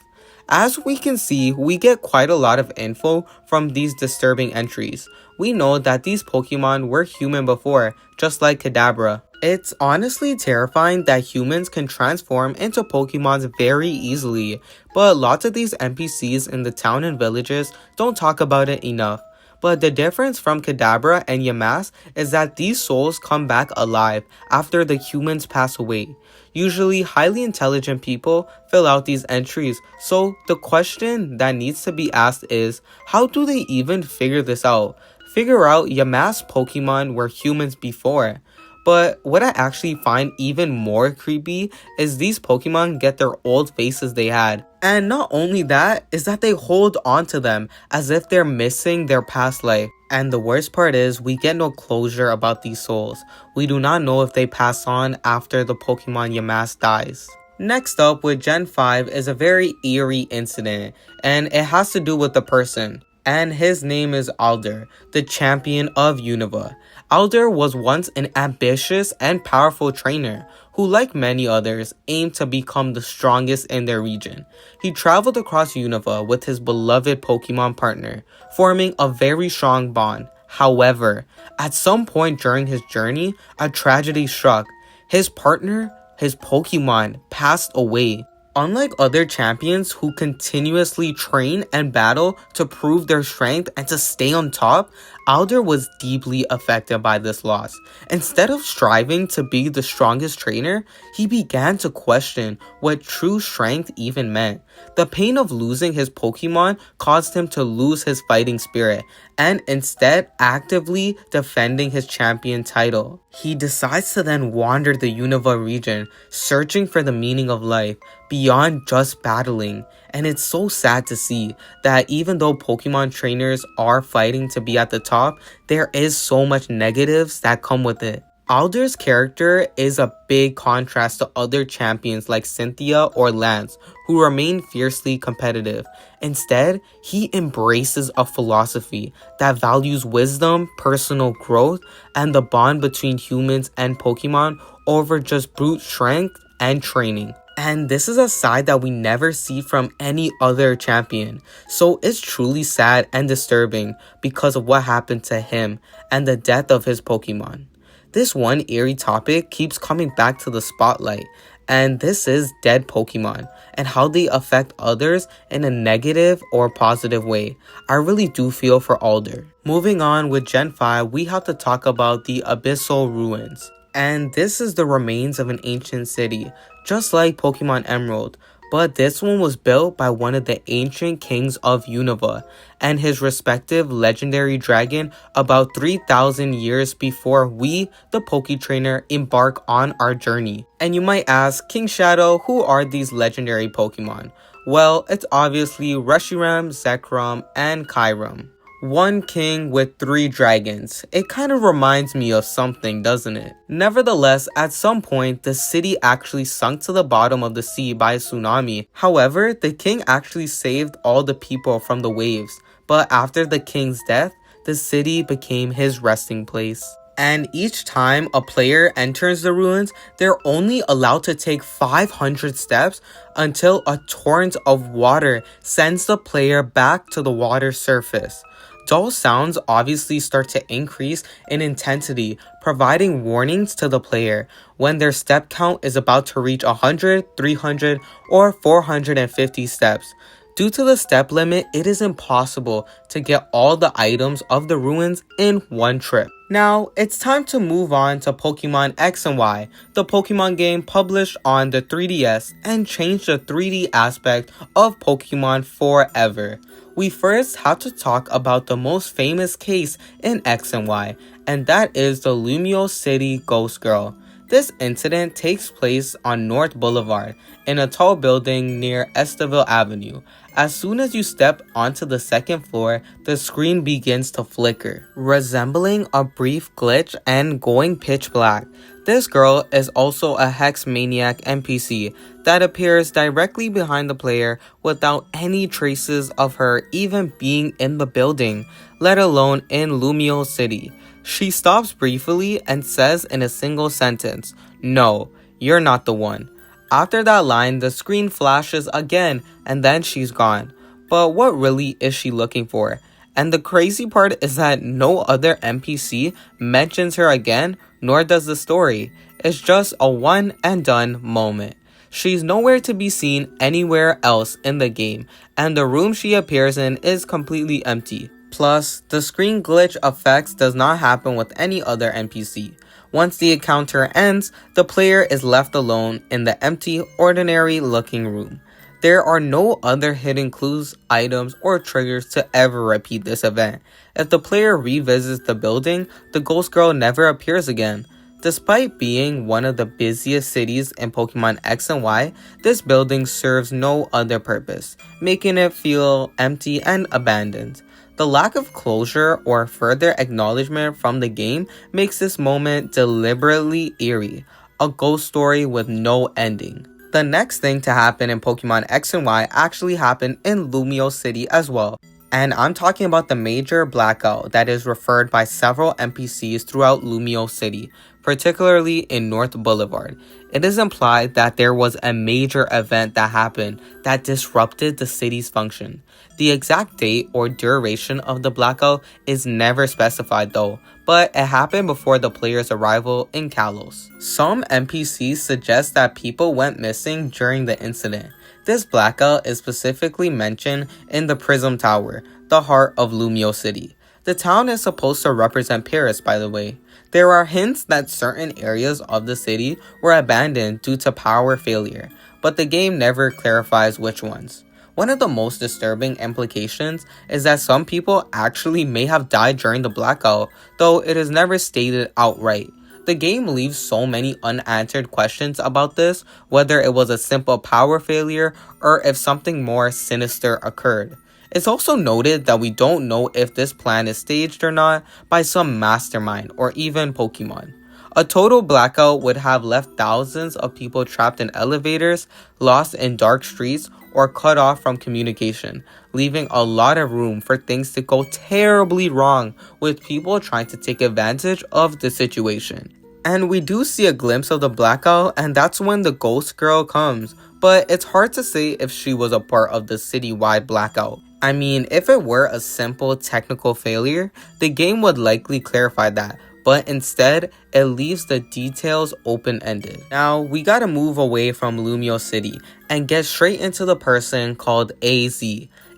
As we can see, we get quite a lot of info from these disturbing entries. We know that these Pokemon were human before, just like Kadabra. It's honestly terrifying that humans can transform into Pokemons very easily, but lots of these NPCs in the town and villages don't talk about it enough. But the difference from Kadabra and Yamask is that these souls come back alive after the humans pass away. Usually, highly intelligent people fill out these entries, so the question that needs to be asked is, how do they even figure this out? Figure out Yamask Pokemon were humans before. But what I actually find even more creepy is these Pokemon get their old faces they had. And not only that, is that they hold on to them as if they're missing their past life. And the worst part is, we get no closure about these souls. We do not know if they pass on after the Pokemon Yamask dies. Next up with Gen 5 is a very eerie incident, and it has to do with the person. And his name is Alder, the champion of Unova. Alder was once an ambitious and powerful trainer who, like many others, aimed to become the strongest in their region. He traveled across Unova with his beloved Pokemon partner, forming a very strong bond. However, at some point during his journey, a tragedy struck. His partner, his Pokemon, passed away. Unlike other champions who continuously train and battle to prove their strength and to stay on top, Alder was deeply affected by this loss. Instead of striving to be the strongest trainer, he began to question what true strength even meant. The pain of losing his Pokemon caused him to lose his fighting spirit, and instead actively defending his champion title. He decides to then wander the Unova region, searching for the meaning of life beyond just battling. And it's so sad to see that even though Pokemon trainers are fighting to be at the top, there is so much negatives that come with it. Alder's character is a big contrast to other champions like Cynthia or Lance, who remain fiercely competitive. Instead, he embraces a philosophy that values wisdom, personal growth, and the bond between humans and Pokemon over just brute strength and training. And this is a side that we never see from any other champion. So it's truly sad and disturbing because of what happened to him and the death of his Pokemon. This one eerie topic keeps coming back to the spotlight, and this is dead Pokemon and how they affect others in a negative or positive way. I really do feel for Alder. Moving on with Gen 5, we have to talk about the Abyssal Ruins. And this is the remains of an ancient city, just like Pokemon Emerald. But this one was built by one of the ancient kings of Unova and his respective legendary dragon about 3,000 years before we, the Poketrainer, embark on our journey. And you might ask, King Shadow, who are these legendary Pokemon? Well, it's obviously Reshiram, Zekrom, and Kyurem. One king with 3 dragons. It kind of reminds me of something, doesn't it? Nevertheless, at some point, the city actually sunk to the bottom of the sea by a tsunami. However, the king actually saved all the people from the waves. But after the king's death, the city became his resting place. And each time a player enters the ruins, they're only allowed to take 500 steps until a torrent of water sends the player back to the water surface. Dull sounds obviously start to increase in intensity, providing warnings to the player when their step count is about to reach 100, 300, or 450 steps. Due to the step limit, it is impossible to get all the items of the ruins in one trip. Now, it's time to move on to Pokemon X and Y, the Pokemon game published on the 3DS and changed the 3D aspect of Pokemon forever. We first have to talk about the most famous case in X and Y, and that is the Lumio City Ghost Girl. This incident takes place on North Boulevard in a tall building near Esteville Avenue. As soon as you step onto the second floor, the screen begins to flicker, resembling a brief glitch and going pitch black. This girl is also a Hex Maniac NPC that appears directly behind the player without any traces of her even being in the building, let alone in Lumio City. She stops briefly and says in a single sentence, "No, you're not the one." After that line, the screen flashes again and then she's gone. But what really is she looking for? And the crazy part is that no other NPC mentions her again, nor does the story. It's just a one and done moment. She's nowhere to be seen anywhere else in the game, and the room she appears in is completely empty. Plus, the screen glitch effects does not happen with any other NPC. Once the encounter ends, the player is left alone in the empty, ordinary-looking room. There are no other hidden clues, items, or triggers to ever repeat this event. If the player revisits the building, the Ghost Girl never appears again. Despite being one of the busiest cities in Pokemon X and Y, this building serves no other purpose, making it feel empty and abandoned. The lack of closure or further acknowledgement from the game makes this moment deliberately eerie, a ghost story with no ending. The next thing to happen in Pokemon X and Y actually happened in Lumio City as well. And I'm talking about the major blackout that is referred by several NPCs throughout Lumio City, particularly in North Boulevard. It is implied that there was a major event that happened that disrupted the city's function. The exact date or duration of the blackout is never specified though, but it happened before the player's arrival in Kalos. Some NPCs suggest that people went missing during the incident. This blackout is specifically mentioned in the Prism Tower, the heart of Lumio City. The town is supposed to represent Paris, by the way. There are hints that certain areas of the city were abandoned due to power failure, but the game never clarifies which ones. One of the most disturbing implications is that some people actually may have died during the blackout, though it is never stated outright. The game leaves so many unanswered questions about this, whether it was a simple power failure or if something more sinister occurred. It's also noted that we don't know if this plan is staged or not by some mastermind or even Pokemon. A total blackout would have left thousands of people trapped in elevators, lost in dark streets, or cut off from communication, leaving a lot of room for things to go terribly wrong with people trying to take advantage of the situation. And we do see a glimpse of the blackout, and that's when the ghost girl comes, but it's hard to say if she was a part of the citywide blackout. I mean, if it were a simple technical failure, the game would likely clarify that, but instead, it leaves the details open-ended. Now, we gotta move away from Lumio City and get straight into the person called AZ.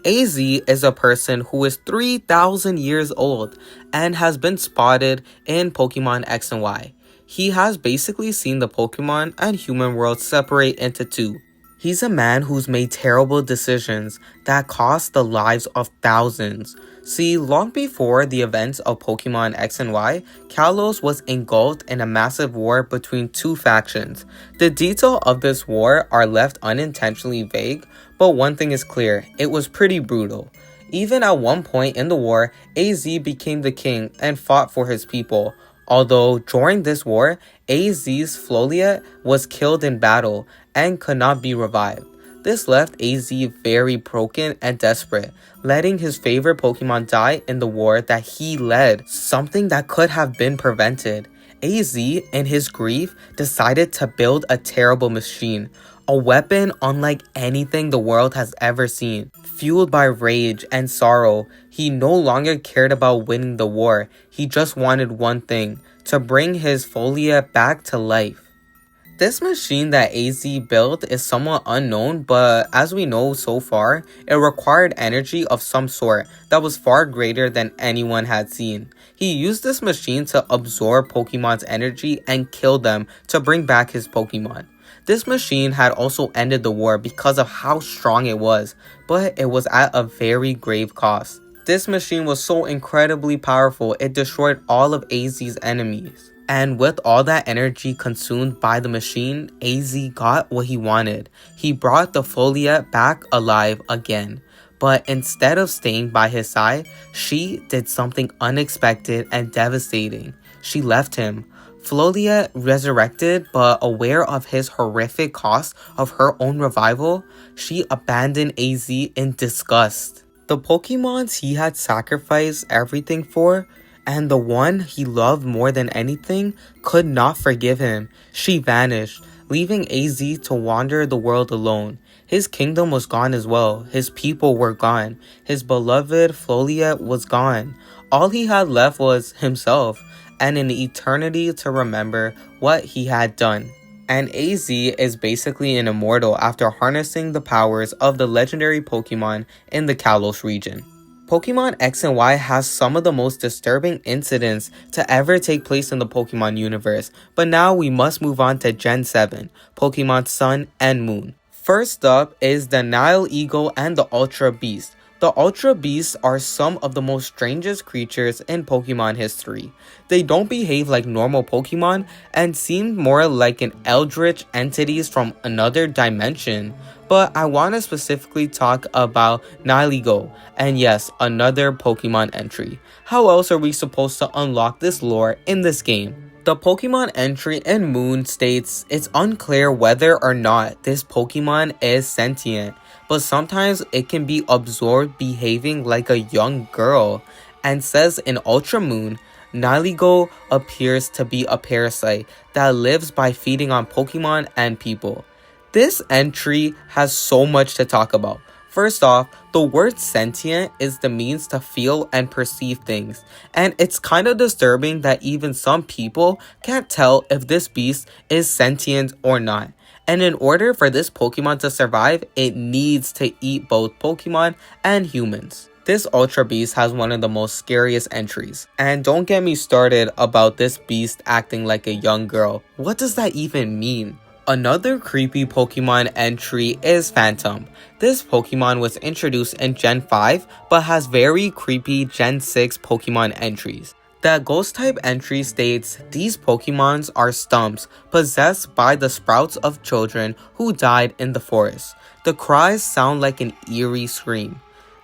AZ is a person who is 3,000 years old and has been spotted in Pokemon X and Y. He has basically seen the Pokemon and human world separate into two. He's a man who's made terrible decisions that cost the lives of thousands. See, long before the events of Pokemon X and Y, Kalos was engulfed in a massive war between two factions. The details of this war are left unintentionally vague, but one thing is clear, it was pretty brutal. Even at one point in the war, AZ became the king and fought for his people. Although during this war, AZ's Floliet was killed in battle and could not be revived. This left AZ very broken and desperate, letting his favorite Pokemon die in the war that he led, something that could have been prevented. AZ, in his grief, decided to build a terrible machine, a weapon unlike anything the world has ever seen. Fueled by rage and sorrow, he no longer cared about winning the war. He just wanted one thing, to bring his Folia back to life. This machine that AZ built is somewhat unknown, but as we know so far, it required energy of some sort that was far greater than anyone had seen. He used this machine to absorb Pokemon's energy and kill them to bring back his Pokemon. This machine had also ended the war because of how strong it was, but it was at a very grave cost. This machine was so incredibly powerful, it destroyed all of AZ's enemies. And with all that energy consumed by the machine, AZ got what he wanted. He brought the Folia back alive again. But instead of staying by his side, she did something unexpected and devastating. She left him. Flolia resurrected, but aware of his horrific cost of her own revival, she abandoned AZ in disgust. The Pokemons he had sacrificed everything for, and the one he loved more than anything, could not forgive him. She vanished, leaving AZ to wander the world alone. His kingdom was gone as well. His people were gone. His beloved Flolia was gone. All he had left was himself, and an eternity to remember what he had done. And AZ is basically an immortal after harnessing the powers of the legendary Pokemon in the Kalos region. Pokemon X and Y has some of the most disturbing incidents to ever take place in the Pokemon universe, but now we must move on to Gen 7, Pokemon Sun and Moon. First up is the Nile Eagle and the Ultra Beast. The Ultra Beasts are some of the most strangest creatures in Pokemon history. They don't behave like normal Pokemon and seem more like an eldritch entities from another dimension. But I want to specifically talk about Nihilego, and yes, another Pokemon entry. How else are we supposed to unlock this lore in this game? The Pokemon entry in Moon states it's unclear whether or not this Pokemon is sentient, but sometimes it can be absorbed behaving like a young girl, and says in Ultra Moon, Nihilego appears to be a parasite that lives by feeding on Pokemon and people. This entry has so much to talk about. First off, the word sentient is the means to feel and perceive things, and it's kind of disturbing that even some people can't tell if this beast is sentient or not. And in order for this Pokemon to survive, it needs to eat both Pokemon and humans. This Ultra Beast has one of the most scariest entries. And don't get me started about this beast acting like a young girl. What does that even mean? Another creepy Pokemon entry is Phantom. This Pokemon was introduced in Gen 5 but has very creepy Gen 6 Pokemon entries. The ghost type entry states these Pokemons are stumps possessed by the sprouts of children who died in the forest. The cries sound like an eerie scream.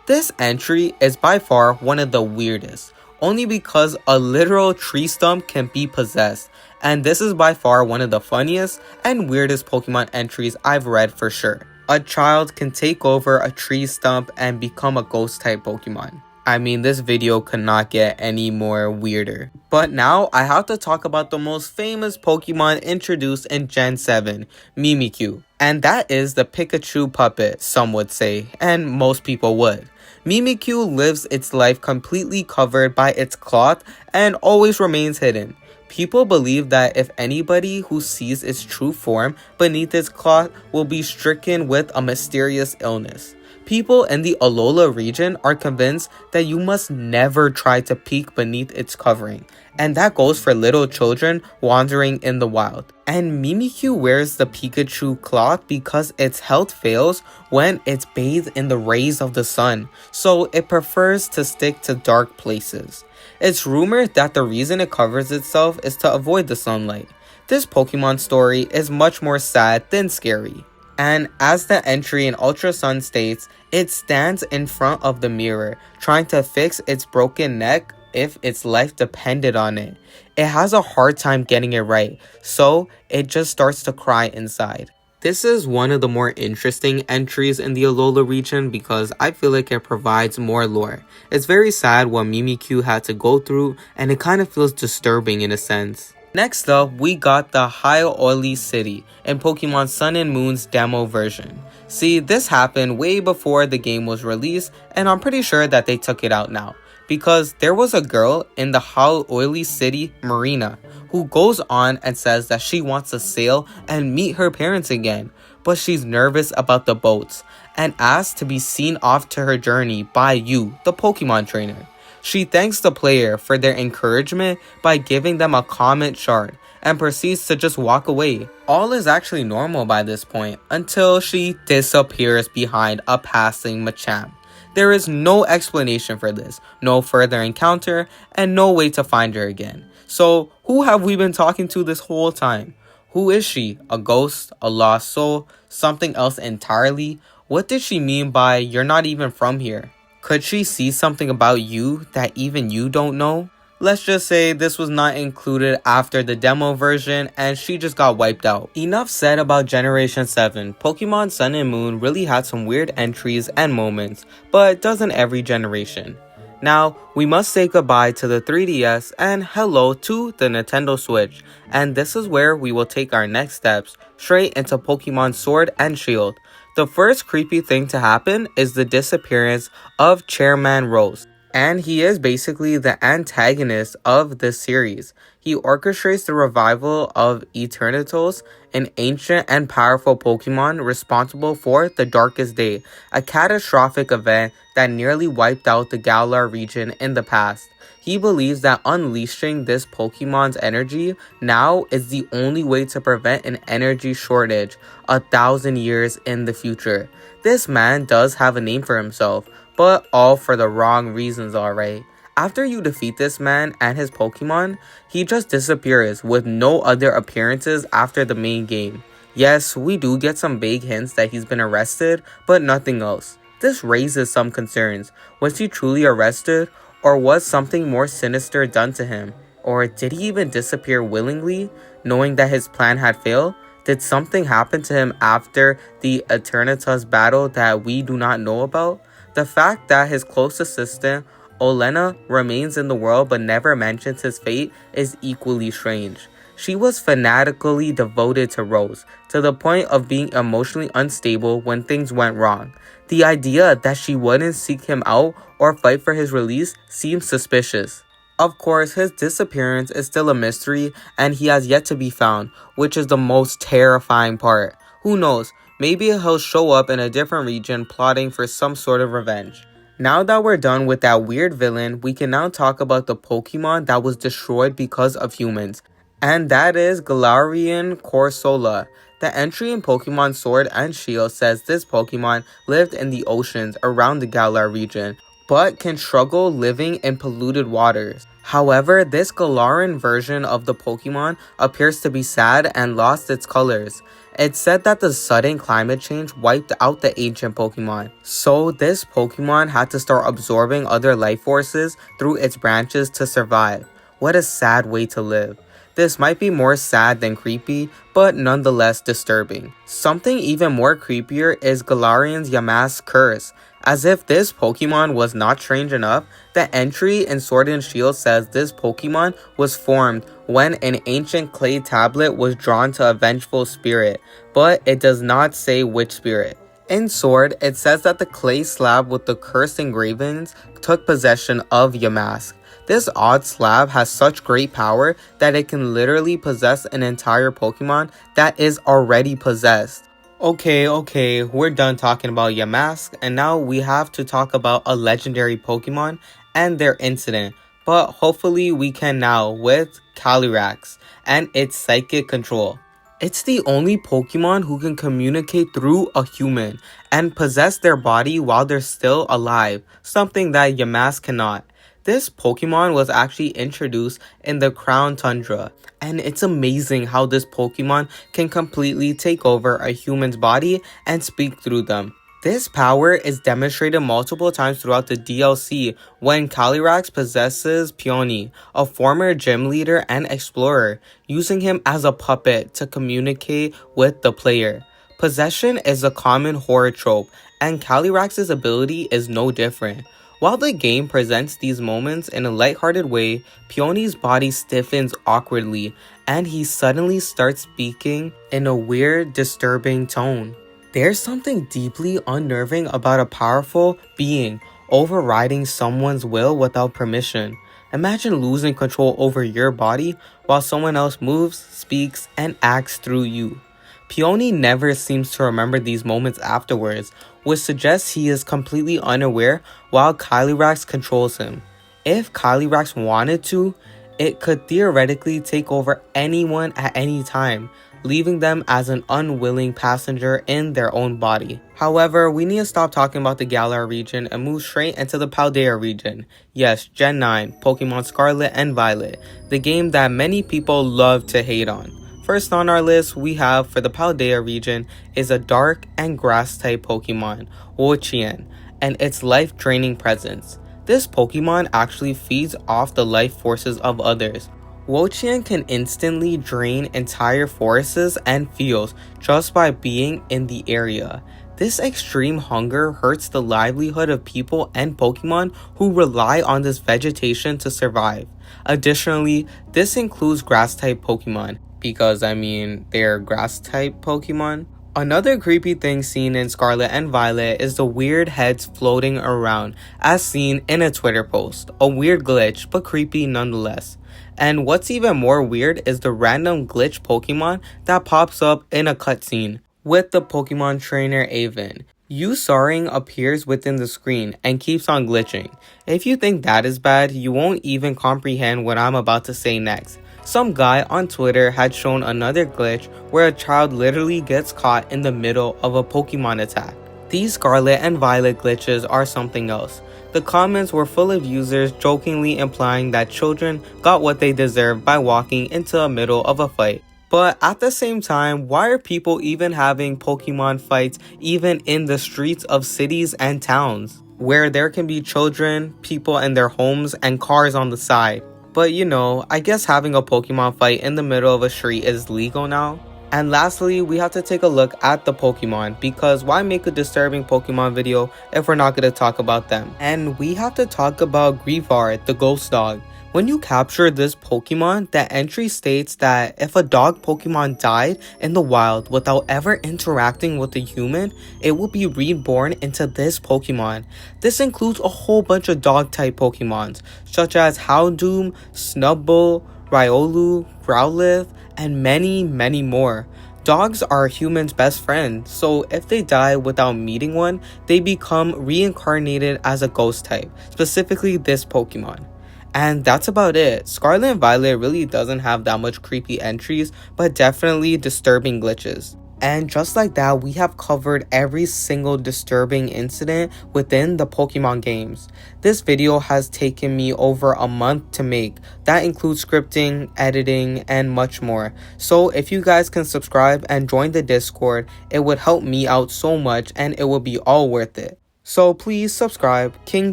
This entry is by far one of the weirdest, only because a literal tree stump can be possessed, and this is by far one of the funniest and weirdest Pokemon entries I've read for sure. A child can take over a tree stump and become a ghost type Pokemon. I mean, this video could not get any more weirder. But now I have to talk about the most famous Pokemon introduced in Gen 7, Mimikyu. And that is the Pikachu puppet, some would say, and most people would. Mimikyu lives its life completely covered by its cloth and always remains hidden. People believe that if anybody who sees its true form beneath its cloth will be stricken with a mysterious illness. People in the Alola region are convinced that you must never try to peek beneath its covering, and that goes for little children wandering in the wild. And Mimikyu wears the Pikachu cloth because its health fails when it's bathed in the rays of the sun, so it prefers to stick to dark places. It's rumored that the reason it covers itself is to avoid the sunlight. This Pokemon story is much more sad than scary. And as the entry in Ultra Sun states, it stands in front of the mirror, trying to fix its broken neck if its life depended on it. It has a hard time getting it right, so it just starts to cry inside. This is one of the more interesting entries in the Alola region because I feel like it provides more lore. It's very sad what Mimikyu had to go through, and it kind of feels disturbing in a sense. Next up, we got the Hyrule City in Pokemon Sun and Moon's demo version. See, this happened way before the game was released, and I'm pretty sure that they took it out now. Because there was a girl in the Hyrule City Marina who goes on and says that she wants to sail and meet her parents again, but she's nervous about the boats and asks to be seen off to her journey by you, the Pokemon trainer. She thanks the player for their encouragement by giving them a comment shard and proceeds to just walk away. All is actually normal by this point until she disappears behind a passing Machamp. There is no explanation for this, no further encounter, and no way to find her again. So who have we been talking to this whole time? Who is she? A ghost? A lost soul? Something else entirely? What did she mean by "you're not even from here"? Could she see something about you that even you don't know? Let's just say this was not included after the demo version and she just got wiped out. Enough said about Generation 7. Pokemon Sun and Moon really had some weird entries and moments, but doesn't every generation. Now, we must say goodbye to the 3DS and hello to the Nintendo Switch, and this is where we will take our next steps straight into Pokemon Sword and Shield. The first creepy thing to happen is the disappearance of Chairman Rose, and he is basically the antagonist of this series. He orchestrates the revival of Eternatus, an ancient and powerful Pokemon responsible for the Darkest Day, a catastrophic event that nearly wiped out the Galar region in the past. He believes that unleashing this Pokemon's energy now is the only way to prevent an energy shortage 1,000 years in the future. This man does have a name for himself, but all for the wrong reasons, alright? After you defeat this man and his Pokemon, he just disappears with no other appearances after the main game. Yes, we do get some vague hints that he's been arrested, but nothing else. This raises some concerns. Was he truly arrested, or was something more sinister done to him? Or did he even disappear willingly, knowing that his plan had failed? Did something happen to him after the Eternatus battle that we do not know about? The fact that his close assistant, Olena, remains in the world but never mentions his fate is equally strange. She was fanatically devoted to Rose, to the point of being emotionally unstable when things went wrong. The idea that she wouldn't seek him out or fight for his release seems suspicious. Of course, his disappearance is still a mystery and he has yet to be found, which is the most terrifying part. Who knows, maybe he'll show up in a different region plotting for some sort of revenge. Now that we're done with that weird villain, we can now talk about the Pokemon that was destroyed because of humans. And that is Galarian Corsola. The entry in Pokemon Sword and Shield says this Pokemon lived in the oceans around the Galar region, but can struggle living in polluted waters. However, this Galarian version of the Pokemon appears to be sad and lost its colors. It's said that the sudden climate change wiped out the ancient Pokemon, so this Pokemon had to start absorbing other life forces through its branches to survive. What a sad way to live. This might be more sad than creepy, but nonetheless disturbing. Something even more creepier is Galarian's Yamask curse. As if this Pokemon was not strange enough, the entry in Sword and Shield says this Pokemon was formed when an ancient clay tablet was drawn to a vengeful spirit, but it does not say which spirit. In Sword, it says that the clay slab with the cursed engravings took possession of Yamask. This odd slab has such great power that it can literally possess an entire Pokemon that is already possessed. Okay, we're done talking about Yamask, and now we have to talk about a legendary Pokemon and their incident, but hopefully we can now with Calyrex and its psychic control. It's the only Pokemon who can communicate through a human and possess their body while they're still alive, something that Yamask cannot. This Pokemon was actually introduced in the Crown Tundra, and it's amazing how this Pokemon can completely take over a human's body and speak through them. This power is demonstrated multiple times throughout the DLC when Calyrex possesses Peony, a former gym leader and explorer, using him as a puppet to communicate with the player. Possession is a common horror trope, and Calyrex's ability is no different. While the game presents these moments in a lighthearted way, Peony's body stiffens awkwardly, and he suddenly starts speaking in a weird, disturbing tone. There's something deeply unnerving about a powerful being overriding someone's will without permission. Imagine losing control over your body while someone else moves, speaks, and acts through you. Peony never seems to remember these moments afterwards, which suggests he is completely unaware while Calyrex controls him. If Calyrex wanted to, it could theoretically take over anyone at any time, leaving them as an unwilling passenger in their own body. However, we need to stop talking about the Galar region and move straight into the Paldea region. Yes, Gen 9, Pokemon Scarlet and Violet, the game that many people love to hate on. First on our list we have for the Paldea region is a dark and grass type Pokemon, Wo-Chien, and its life-draining presence. This Pokemon actually feeds off the life forces of others. Wo-Chien can instantly drain entire forests and fields just by being in the area. This extreme hunger hurts the livelihood of people and Pokemon who rely on this vegetation to survive. Additionally, this includes grass-type Pokemon, because they're grass-type Pokemon. Another creepy thing seen in Scarlet and Violet is the weird heads floating around, as seen in a Twitter post. A weird glitch, but creepy nonetheless. And what's even more weird is the random glitch Pokemon that pops up in a cutscene with the Pokemon trainer Avon. Usaring appears within the screen and keeps on glitching. If you think that is bad, you won't even comprehend what I'm about to say next. Some guy on Twitter had shown another glitch where a child literally gets caught in the middle of a Pokemon attack. These Scarlet and Violet glitches are something else. The comments were full of users jokingly implying that children got what they deserved by walking into the middle of a fight. But at the same time, why are people even having Pokemon fights even in the streets of cities and towns, where there can be children, people in their homes, and cars on the side? But you know, I guess having a Pokemon fight in the middle of a street is legal now. And lastly, we have to take a look at the Pokemon, because why make a disturbing Pokemon video if we're not going to talk about them? And we have to talk about Greavard, the ghost dog. When you capture this Pokemon, the entry states that if a dog Pokemon died in the wild without ever interacting with a human, it will be reborn into this Pokemon. This includes a whole bunch of dog type Pokemons, such as Houndoom, Snubbull, Riolu, Growlithe, and many more. Dogs are humans' best friend, so if they die without meeting one, they become reincarnated as a ghost type, specifically this Pokemon. And that's about it. Scarlet and Violet really doesn't have that much creepy entries, but definitely disturbing glitches. And just like that, we have covered every single disturbing incident within the Pokemon games. This video has taken me over a month to make. That includes scripting, editing, and much more. So if you guys can subscribe and join the Discord, it would help me out so much and it would be all worth it. So please subscribe. King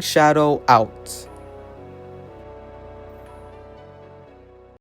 Shadow out.